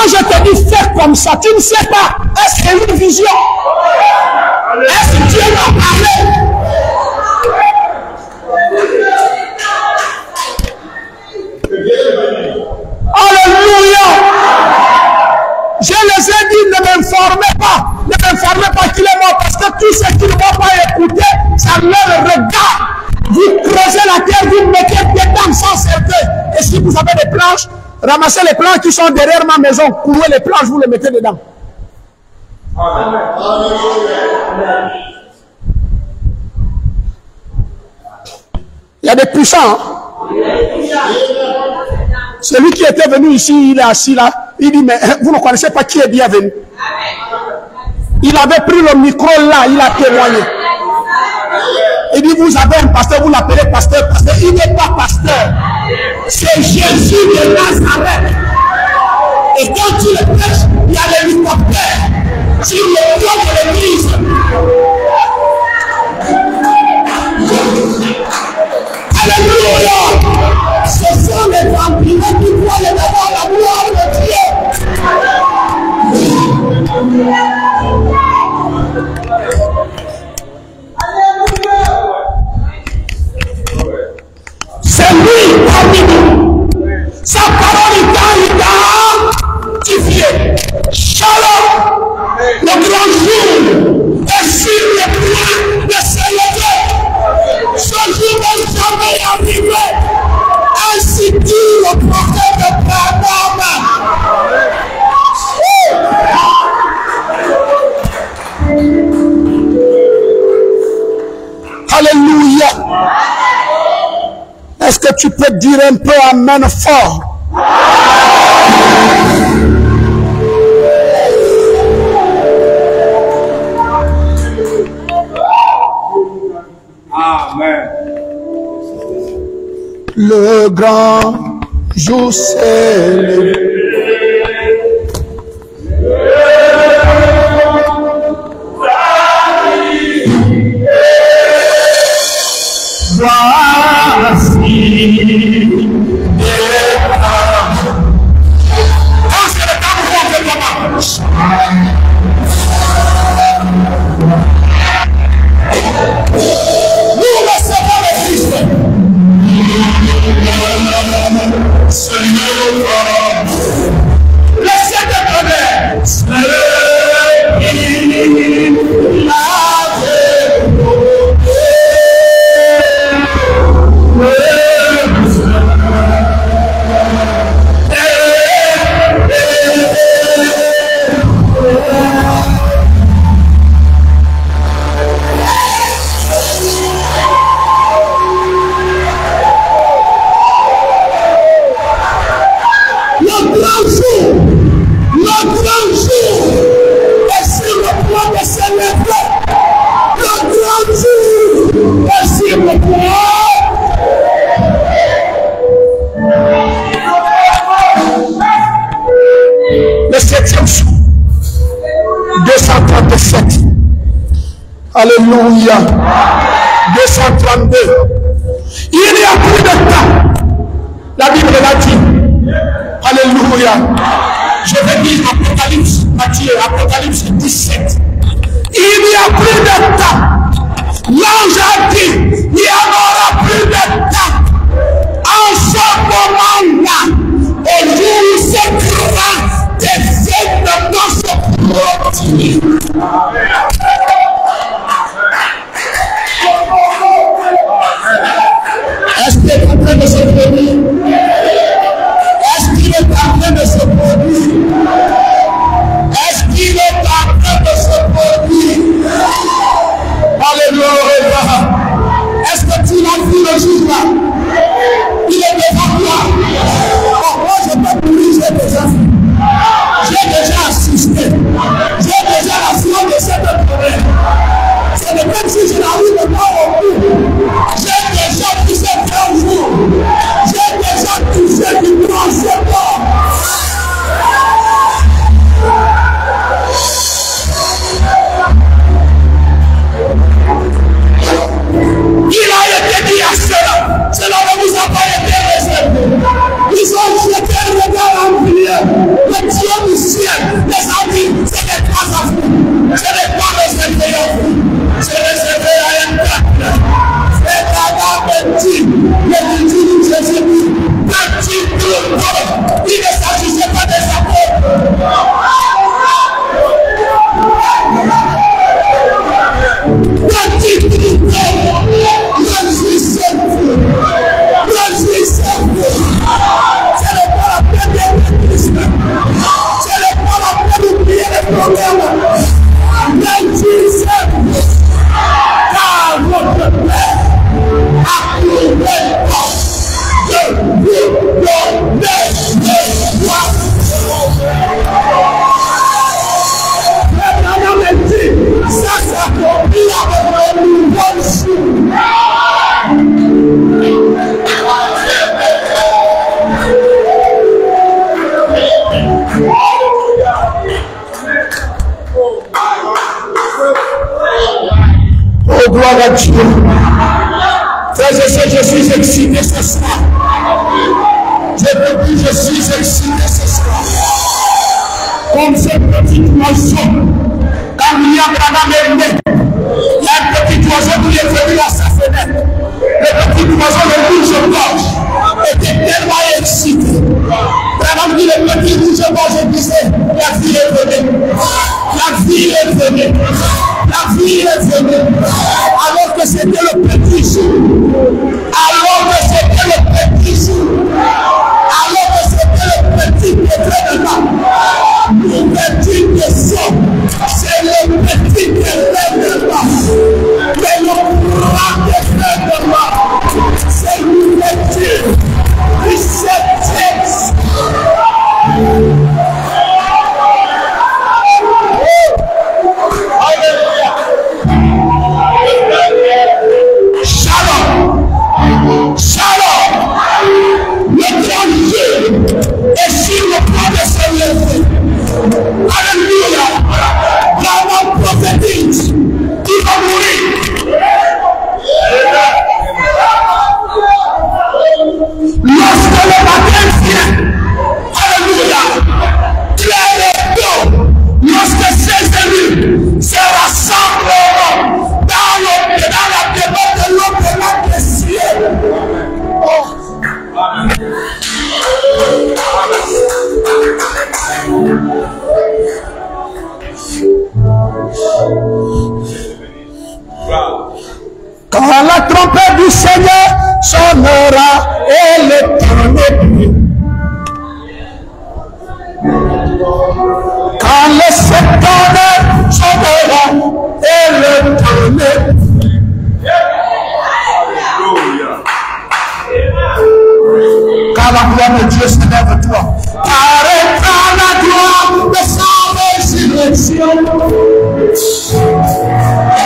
[SPEAKER 3] Quand je te dis fais comme ça, tu ne sais pas. Est-ce que c'est une vision? Est-ce que Dieu m'a parlé? Alléluia! Je les ai dit, ne m'informez pas qu'il est mort, parce que tous ceux qui ne vont pas écouter, ça leur regarde. Vous creusez la terre, vous mettez dedans sans cercueil. Et si vous avez des planches, ramassez les planches qui sont derrière ma maison, courez les planches, vous les mettez dedans. Amen. Il y a des puissants. Hein? Celui qui était venu ici, il est assis là. Il dit, mais vous ne connaissez pas qui est bienvenu. Il avait pris le micro là, il a témoigné. Il dit, vous avez un pasteur, vous l'appelez pasteur, pasteur. Il n'est pas pasteur. C'est Jésus de Nazareth. Et quand tu le prêches, il y a l'hélicoptère sur le toit de l'église. Alléluia. Ce sont les vampires qui croient devant la gloire de Dieu. C'est lui parmi nous. Sa parole il t'a identifié. Shalom, le grand jour est sur le point de s'élever. Ce jour n'est jamais arrivé. Ainsi dit le prophète de Branham. Alléluia. Est-ce que tu peux dire un peu amen fort?
[SPEAKER 2] Amen.
[SPEAKER 3] Le grand jour s'est levé. Le 7e jour, 237. Alléluia. 232. Il n'y a plus de temps. La Bible l'a dit. Alléluia. Je vais dire Apocalypse, Matthieu, Apocalypse 17. Il n'y a plus de temps. L'ange a dit, il n'y en aura plus de temps. En ce moment-là, au jour où s'écrira des événements se produisent. Est-ce qu'il est en train de se produire? Est-ce qu'il est en train de se produire? Est-ce qu'il est en train de se produire? Alléluia. Est-ce que tu l'as vu le jour là? Il est devant toi. Oh, moi je peux corriger tes enfants. gloire à Dieu. Frères et sœurs, je suis excité ce soir. Je te dis, je suis excité ce soir. Comme ce petit oiseau, quand il y a un petit oiseau qui est venu à sa fenêtre. Le petit oiseau, le rouge-gorge, était tellement excité. Vraiment, dit le petit rouge-gorge, je disais, la vie est venue. La vie est venue. La vie est venue. Alors que c'était le petit jour. Alors que c'était le petit jour. Alors que c'était le petit événement. L'ouverture des hommes, c'est le petit événement. Mais le grand événement, c'est l'ouverture du septième. Shalom. Shalom. Le grand Dieu est sur le point de se lever. Alléluia. Vraiment prophétique. Il va mourir. Lorsque le matin vient, alléluia, clair et tôt, lorsque ces élus se rassembleront dans la demeure de l'au-delà des cieux. Oh. Quand la trompette du Seigneur sonnera et le temps n'est plus. Quand le septembre sonnera et le temps n'est plus. Quand la gloire de Dieu se lève toi, arrêtera la gloire de sa résurrection.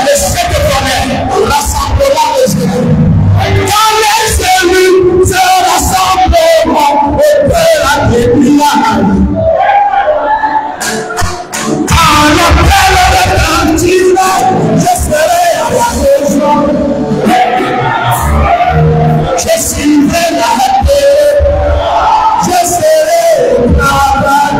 [SPEAKER 3] Le septembre rassemblera les élus. Quand les élus se rassembleront au Père des milliards. Quand l'appel retentira, je serai à la maison. Je suivrai la paix. Je serai là-bas.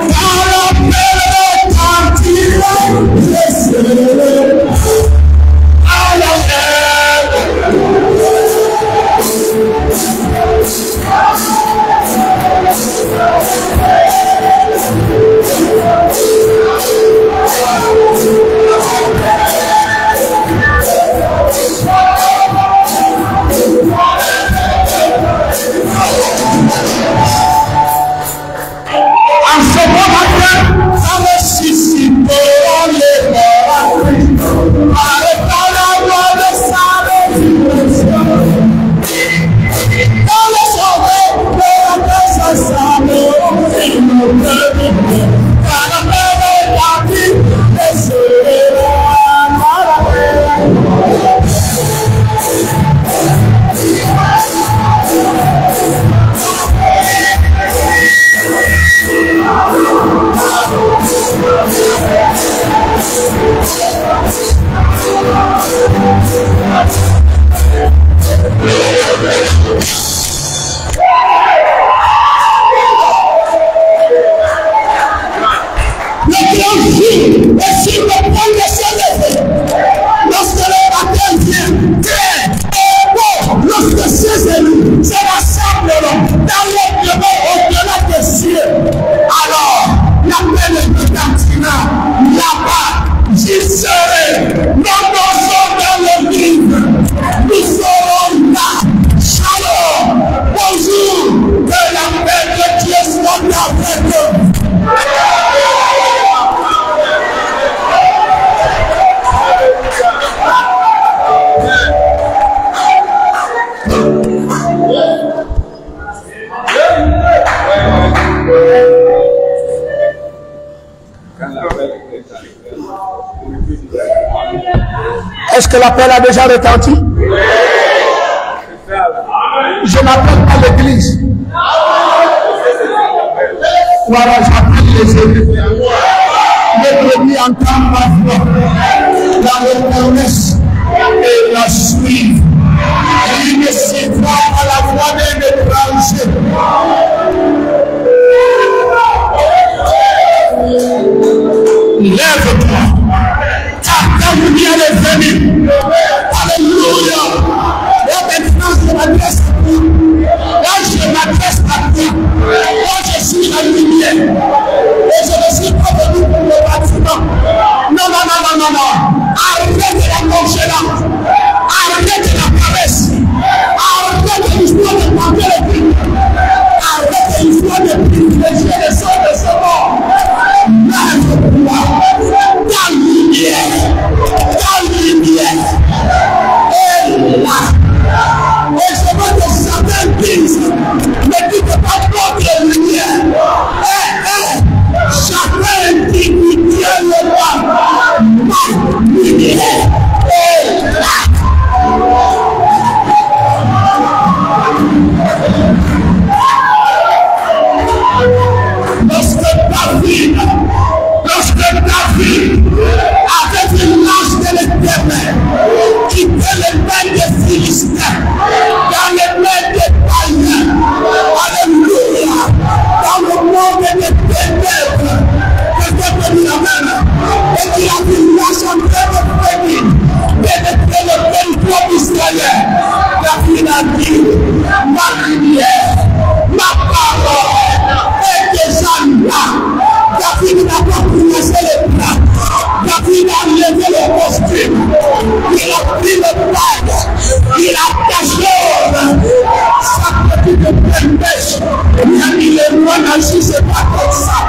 [SPEAKER 3] Quand l'appel retentira, je serai à la en ce moment, ça me suscitera les morts. Arrêtons la voix de sa résurrection. Dans le sommet de la paix s'assemblent, il nous permet. Car la paix est la vie, et sera la paix. Le grand jour est sur le point de se lever. Lorsque le matin vient, clair et beau, lorsque ces élus se rassembleront dans le demeure au-delà des cieux, alors l'appel retentira là-bas. J'y serai, nous sommes dans le livre, nous serons là. Shalom, bonjour, que la paix de Dieu soit avec nous. Est-ce que l'appel a déjà retenti? Je n'appelle pas l'église. Voilà, j'appelle les élus. aujourd'hui entendre ma voix, la reconnaisse et la suivre. Il ne suivra pas la voix d'un étranger. Lève-toi. Ta lumière est venue. Alléluia. Là maintenant, je m'adresse à toi. Là, je m'adresse à toi. Là, je suis la lumière. Et je ne suis pas venu pour le bâtiment. Non, non, non, non, non, non. Arrête la nonchalance. Arrête la paresse. Arrête l'histoire de tenter les filles. Arrête l'histoire de privilégier les sons de ce monde. Lève-toi. Ta lumière. Ta lumière. Et là. Et je veux que certains disent, ne dites pas votre lumière. Chacun individuellement, ma lumière est là. Lorsque David avait une lance de l'Éternel, quittait les mains des Philistins, dans les mains des païens, alléluia, dans le monde des ténèbres, quelqu'un peut dire amen, et qu'il a vu la chanter de Fémin, pénétrer le territoire d'Israël. David a dit, ma lumière, ma parole est déjà là. David n'a pas commencé le plat. David a levé le costume. Il a pris le bague. Il a caché sa petite pêche. Il a dit le roi n'agissait pas comme ça.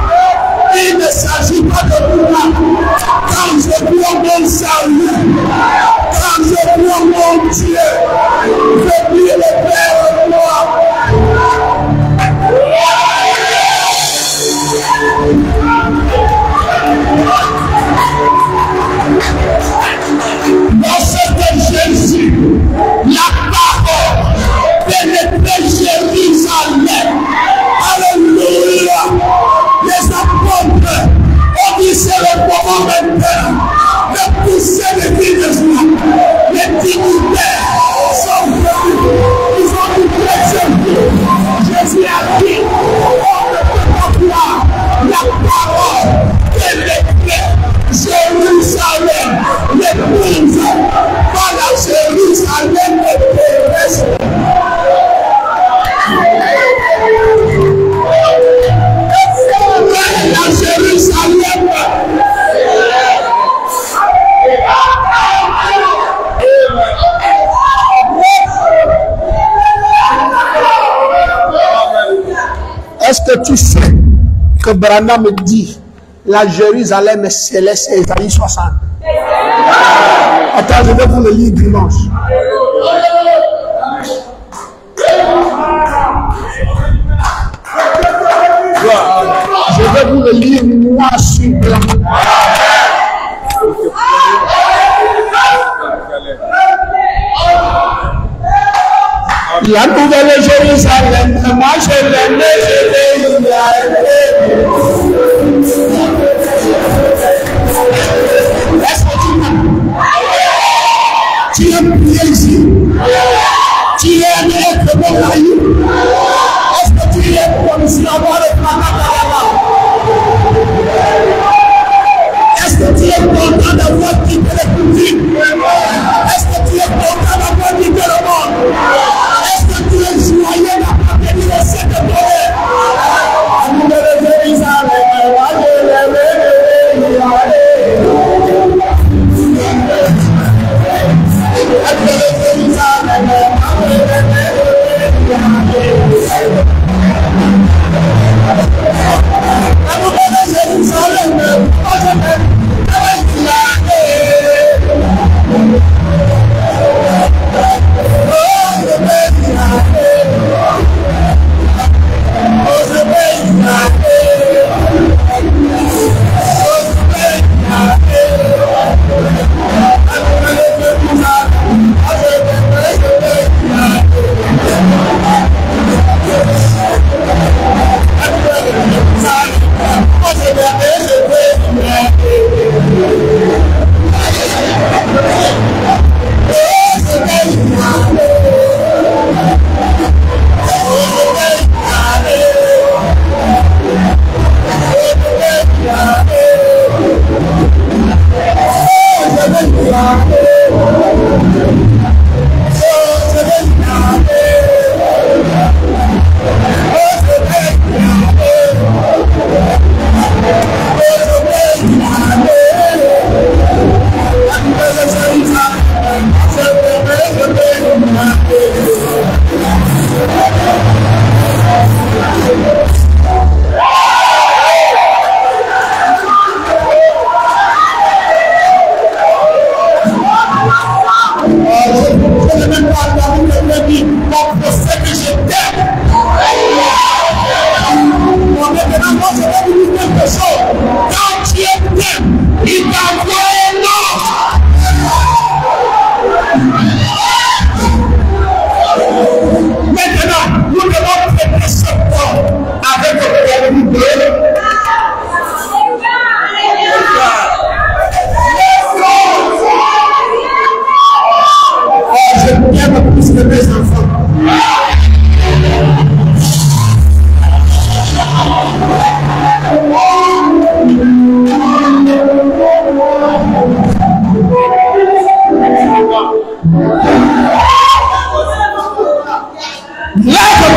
[SPEAKER 3] Il ne s'agit pas de moi. Quand je vois mon salut, quand je vois mon Dieu, je prie le Père en moi. Lorsque Jésus, la parole, pénétrait Jérusalem, alléluia, les apôtres ont dit c'est le moment maintenant de pousser les dignitaires. Les dignitaires sont venus, ils ont dit Jésus a dit, on ne peut pas voir la parole pénétrer Jérusalem, l'épouse, pas la Jérusalem terrestre. La Jérusalem. Est-ce que tu sais que Branham me dit la Jérusalem est céleste, c'est Isaïe 60. Attends, je vais vous le lire dimanche. Je vais vous le lire noir sur blanc. La nouvelle Jérusalem, moi je l'aimais, est-ce que tu aimes prier ici? Tu aimes être bon laïc? Est-ce que tu aimes comme si avoir le placard là-bas? Est-ce que tu es content d'avoir quitté les boutiques? Est-ce que tu es content d'avoir quitté le monde? Est-ce que tu es joyeux d'appartenir au Saint-Esprit?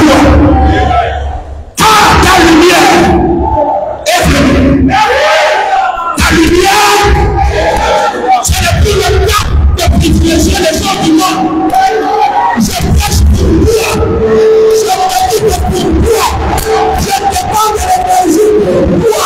[SPEAKER 3] toi. Car ta lumière est venue. Ta lumière, ce n'est plus le temps de privilégier les gens du monde. Je prêche pour toi. Je médite pour toi. Je demande l'énergie pour toi.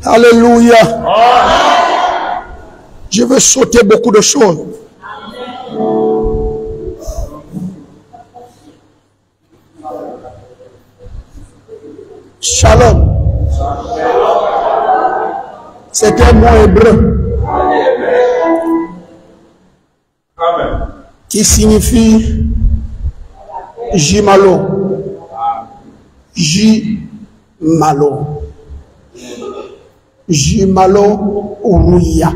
[SPEAKER 3] Alléluia. Je veux sauter beaucoup de choses. Shalom. C'est un mot hébreu qui signifie Jimalo. Jimalo. Jimalo Rouya.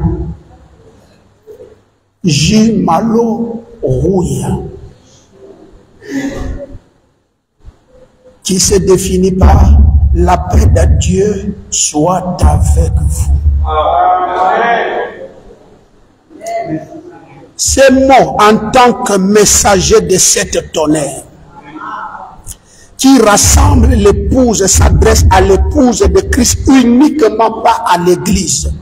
[SPEAKER 3] Jimalo Rouya. Qui se définit par la paix de Dieu soit avec vous. Ces mots en tant que messager de cette tonnerre qui rassemble l'épouse et s'adresse à l'épouse de Christ, uniquement pas à l'église.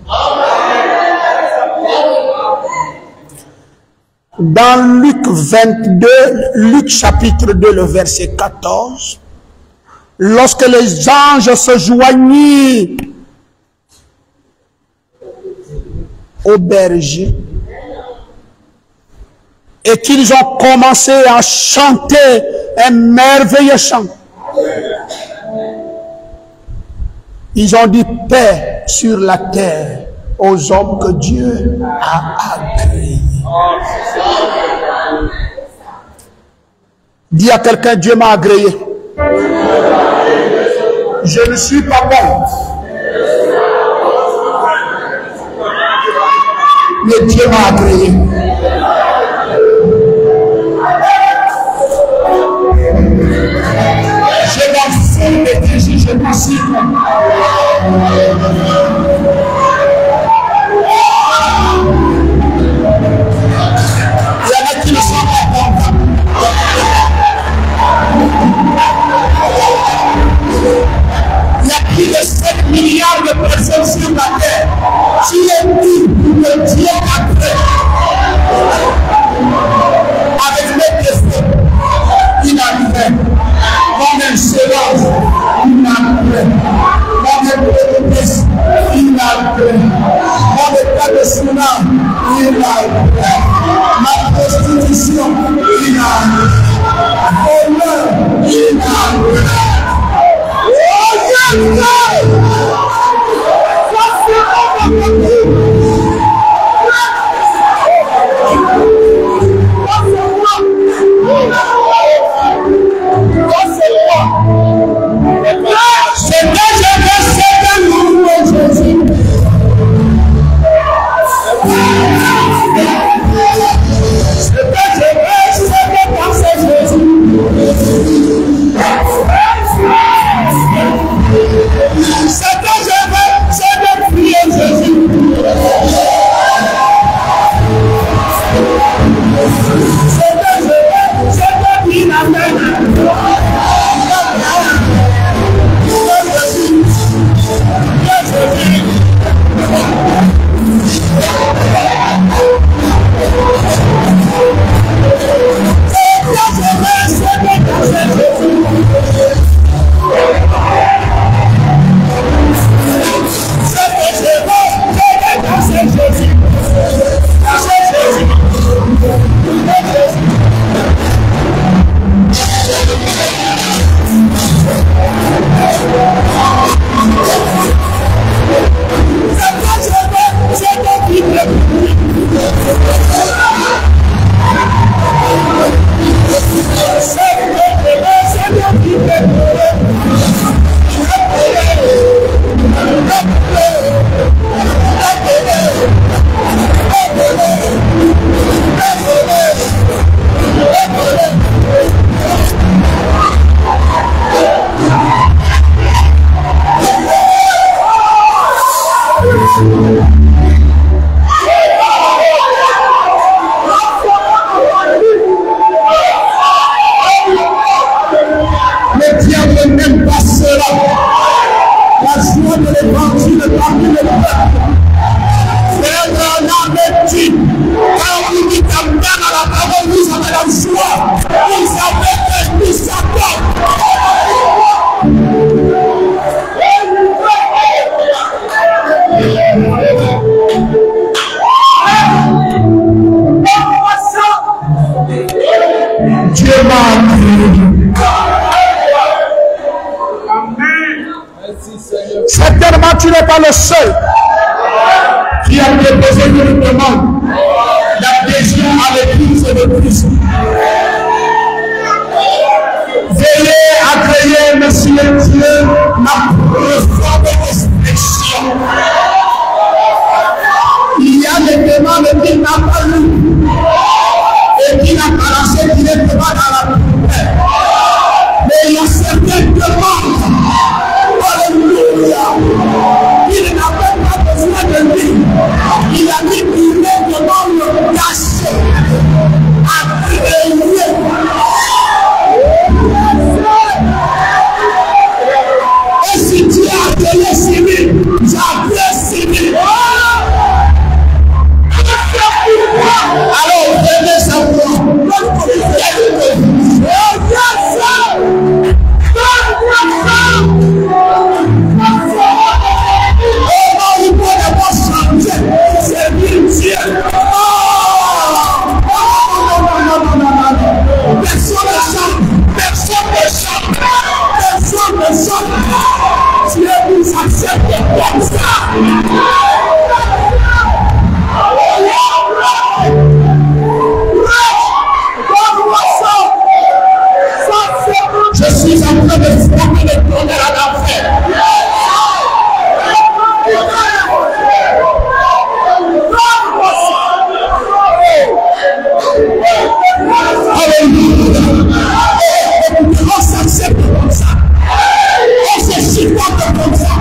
[SPEAKER 3] Dans Luc 22, Luc chapitre 2, le verset 14, lorsque les anges se joignirent au berger et qu'ils ont commencé à chanter un merveilleux chant, ils ont dit paix sur la terre aux hommes que Dieu a agréés. Dis à quelqu'un, Dieu m'a agréé. Je ne suis pas bon, mais Dieu m'a agréé. Je m'en fous de Jésus, je m'en suis. Il y en a qui ne sont pas contents. Il y a plus de 7 milliards de personnes sur la terre. Tu es dit que Dieu a créé. Avec mes défauts, il a fait. Mon excellence, il a fait. Mon économie, il a fait. Mon état de silence, il a fait. Ma prostitution, il a fait. Honneur, il a fait. Oh, Dieu! Le diable n'aime pas cela. La joie de l'évangile parmi le peuple. Frère Bernard me dit, quand vous dites amen à la parole, vous avez la joie. Vous avez perdu Satan. Dieu m'a dit. Certainement, tu n'es pas le seul qui a déposé une demande d'adhésion à l'église de Christ. Veillez à créer, monsieur Dieu, ma réforme d'expression. Il y a des demandes qu'il n'a pas lues et qui n'a pas lancé directement dans la prière. Mais il y a certaines demandes. Alléluia. Il n'a même pas besoin de lui. Il a dit qu'il est devant le caché. À créer. Et si Dieu a appelé Cyril, tu as appelé Cyril. Alors prenez sa voix. Dieu nous accepte comme ça. Je suis en train de frapper les tonnerres à l'enfer. Alléluia. On s'accepte comme ça. On se supporte comme ça.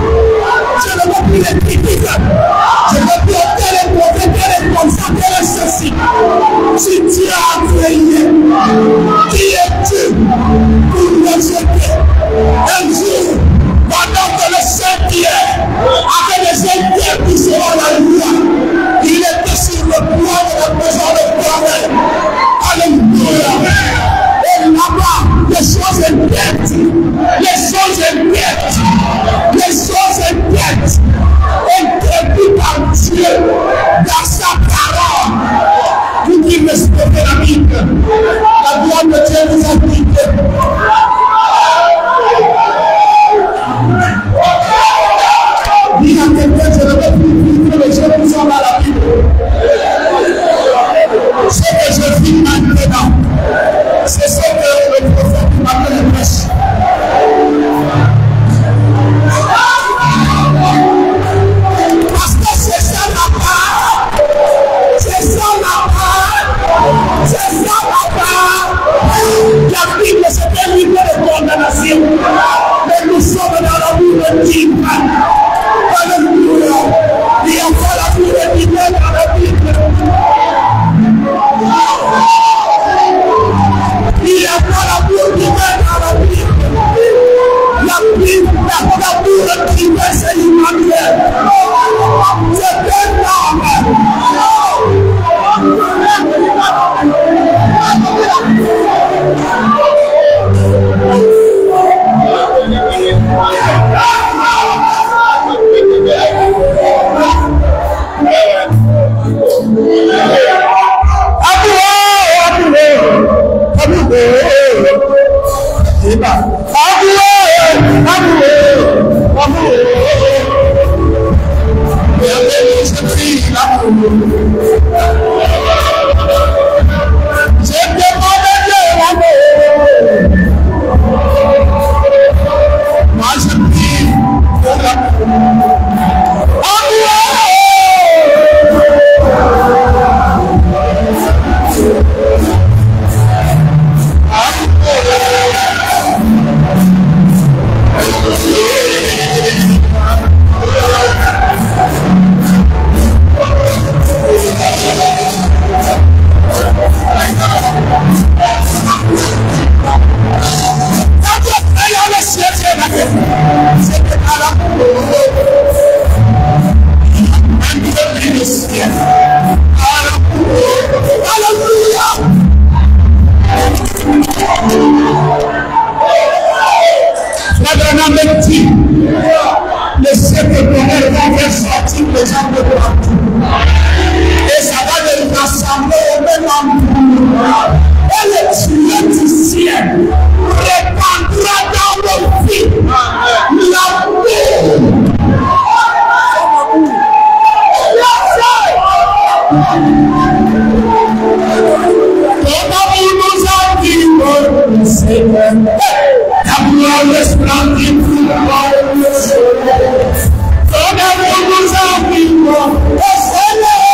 [SPEAKER 3] Je ne veux plus les critiques. Je ne veux plus les prophètes, comme ça, ceci. Si Dieu a créé, qui es-tu pour le jeter? Un jour, pendant que le Saint-Pierre avait des inquiets qui seront la loi, il était sur le point de la maison de Corée. Alléluia. Et là-bas, les choses inquiètes, introduites par Dieu dans sa parole. Vous qui respectez la Bible, la gloire de Dieu vous a quitté. Dis à quelqu'un, je ne veux plus que les gens qui sont dans la Bible. Ce que je vis maintenant, c'est ce que le prophète m'appelle prêche. Parce que c'est ça la part. C'est ça la part. C'est ça la part. La Bible, c'est un livre de condamnation. Mais nous sommes dans la boue de Dieu. Alléluia. Il y a pas la boue de Dieu dans la Bible. Il n'y a pas la boue qui met dans la Bible. La Bible, la boue qui met, c'est Emmanuel. C'est un homme. Le siècle tonnerre va faire sortir les gens de partout. Et ça va les rassembler au même endroit. Et le Dieu du ciel répandra dans nos vies l'amour. Ton amour nous a dit, Seigneur, ta gloire resplendit pour nous. Ton amour nous a dit, Seigneur.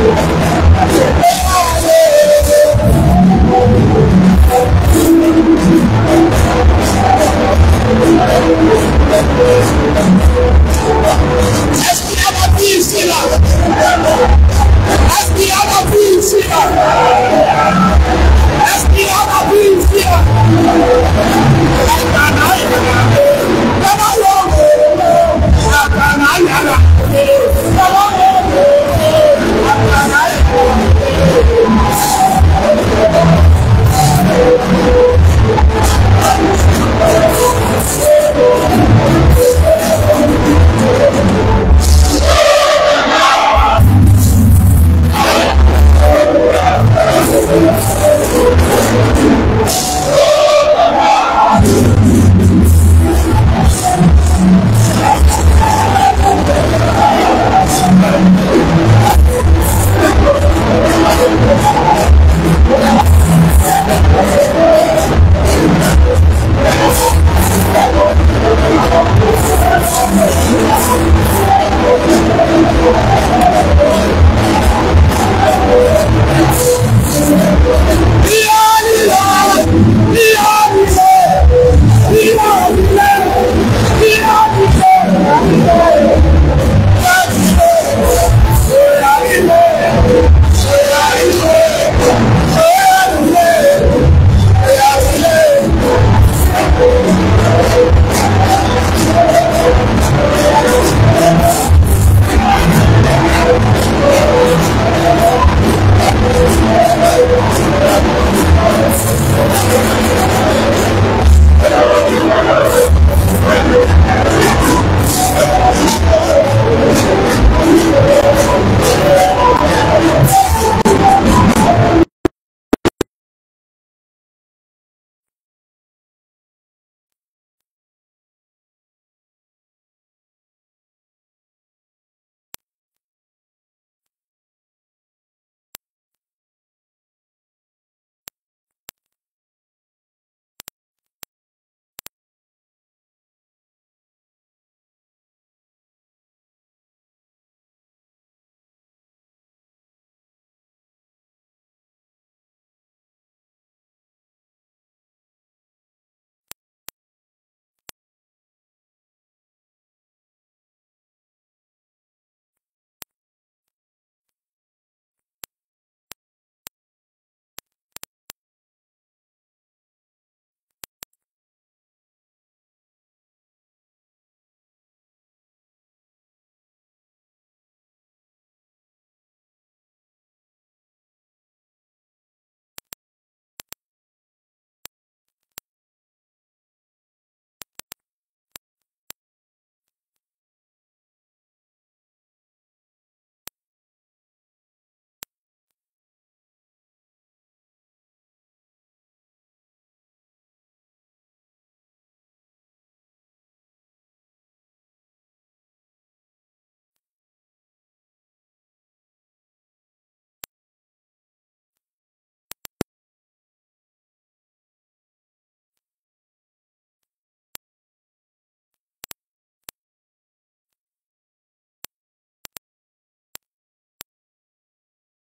[SPEAKER 3] Est-ce qu'il y a ma vie ici là? Est-ce qu'il y a ma vie ici là? Est-ce qu'il y a ma vie ici là?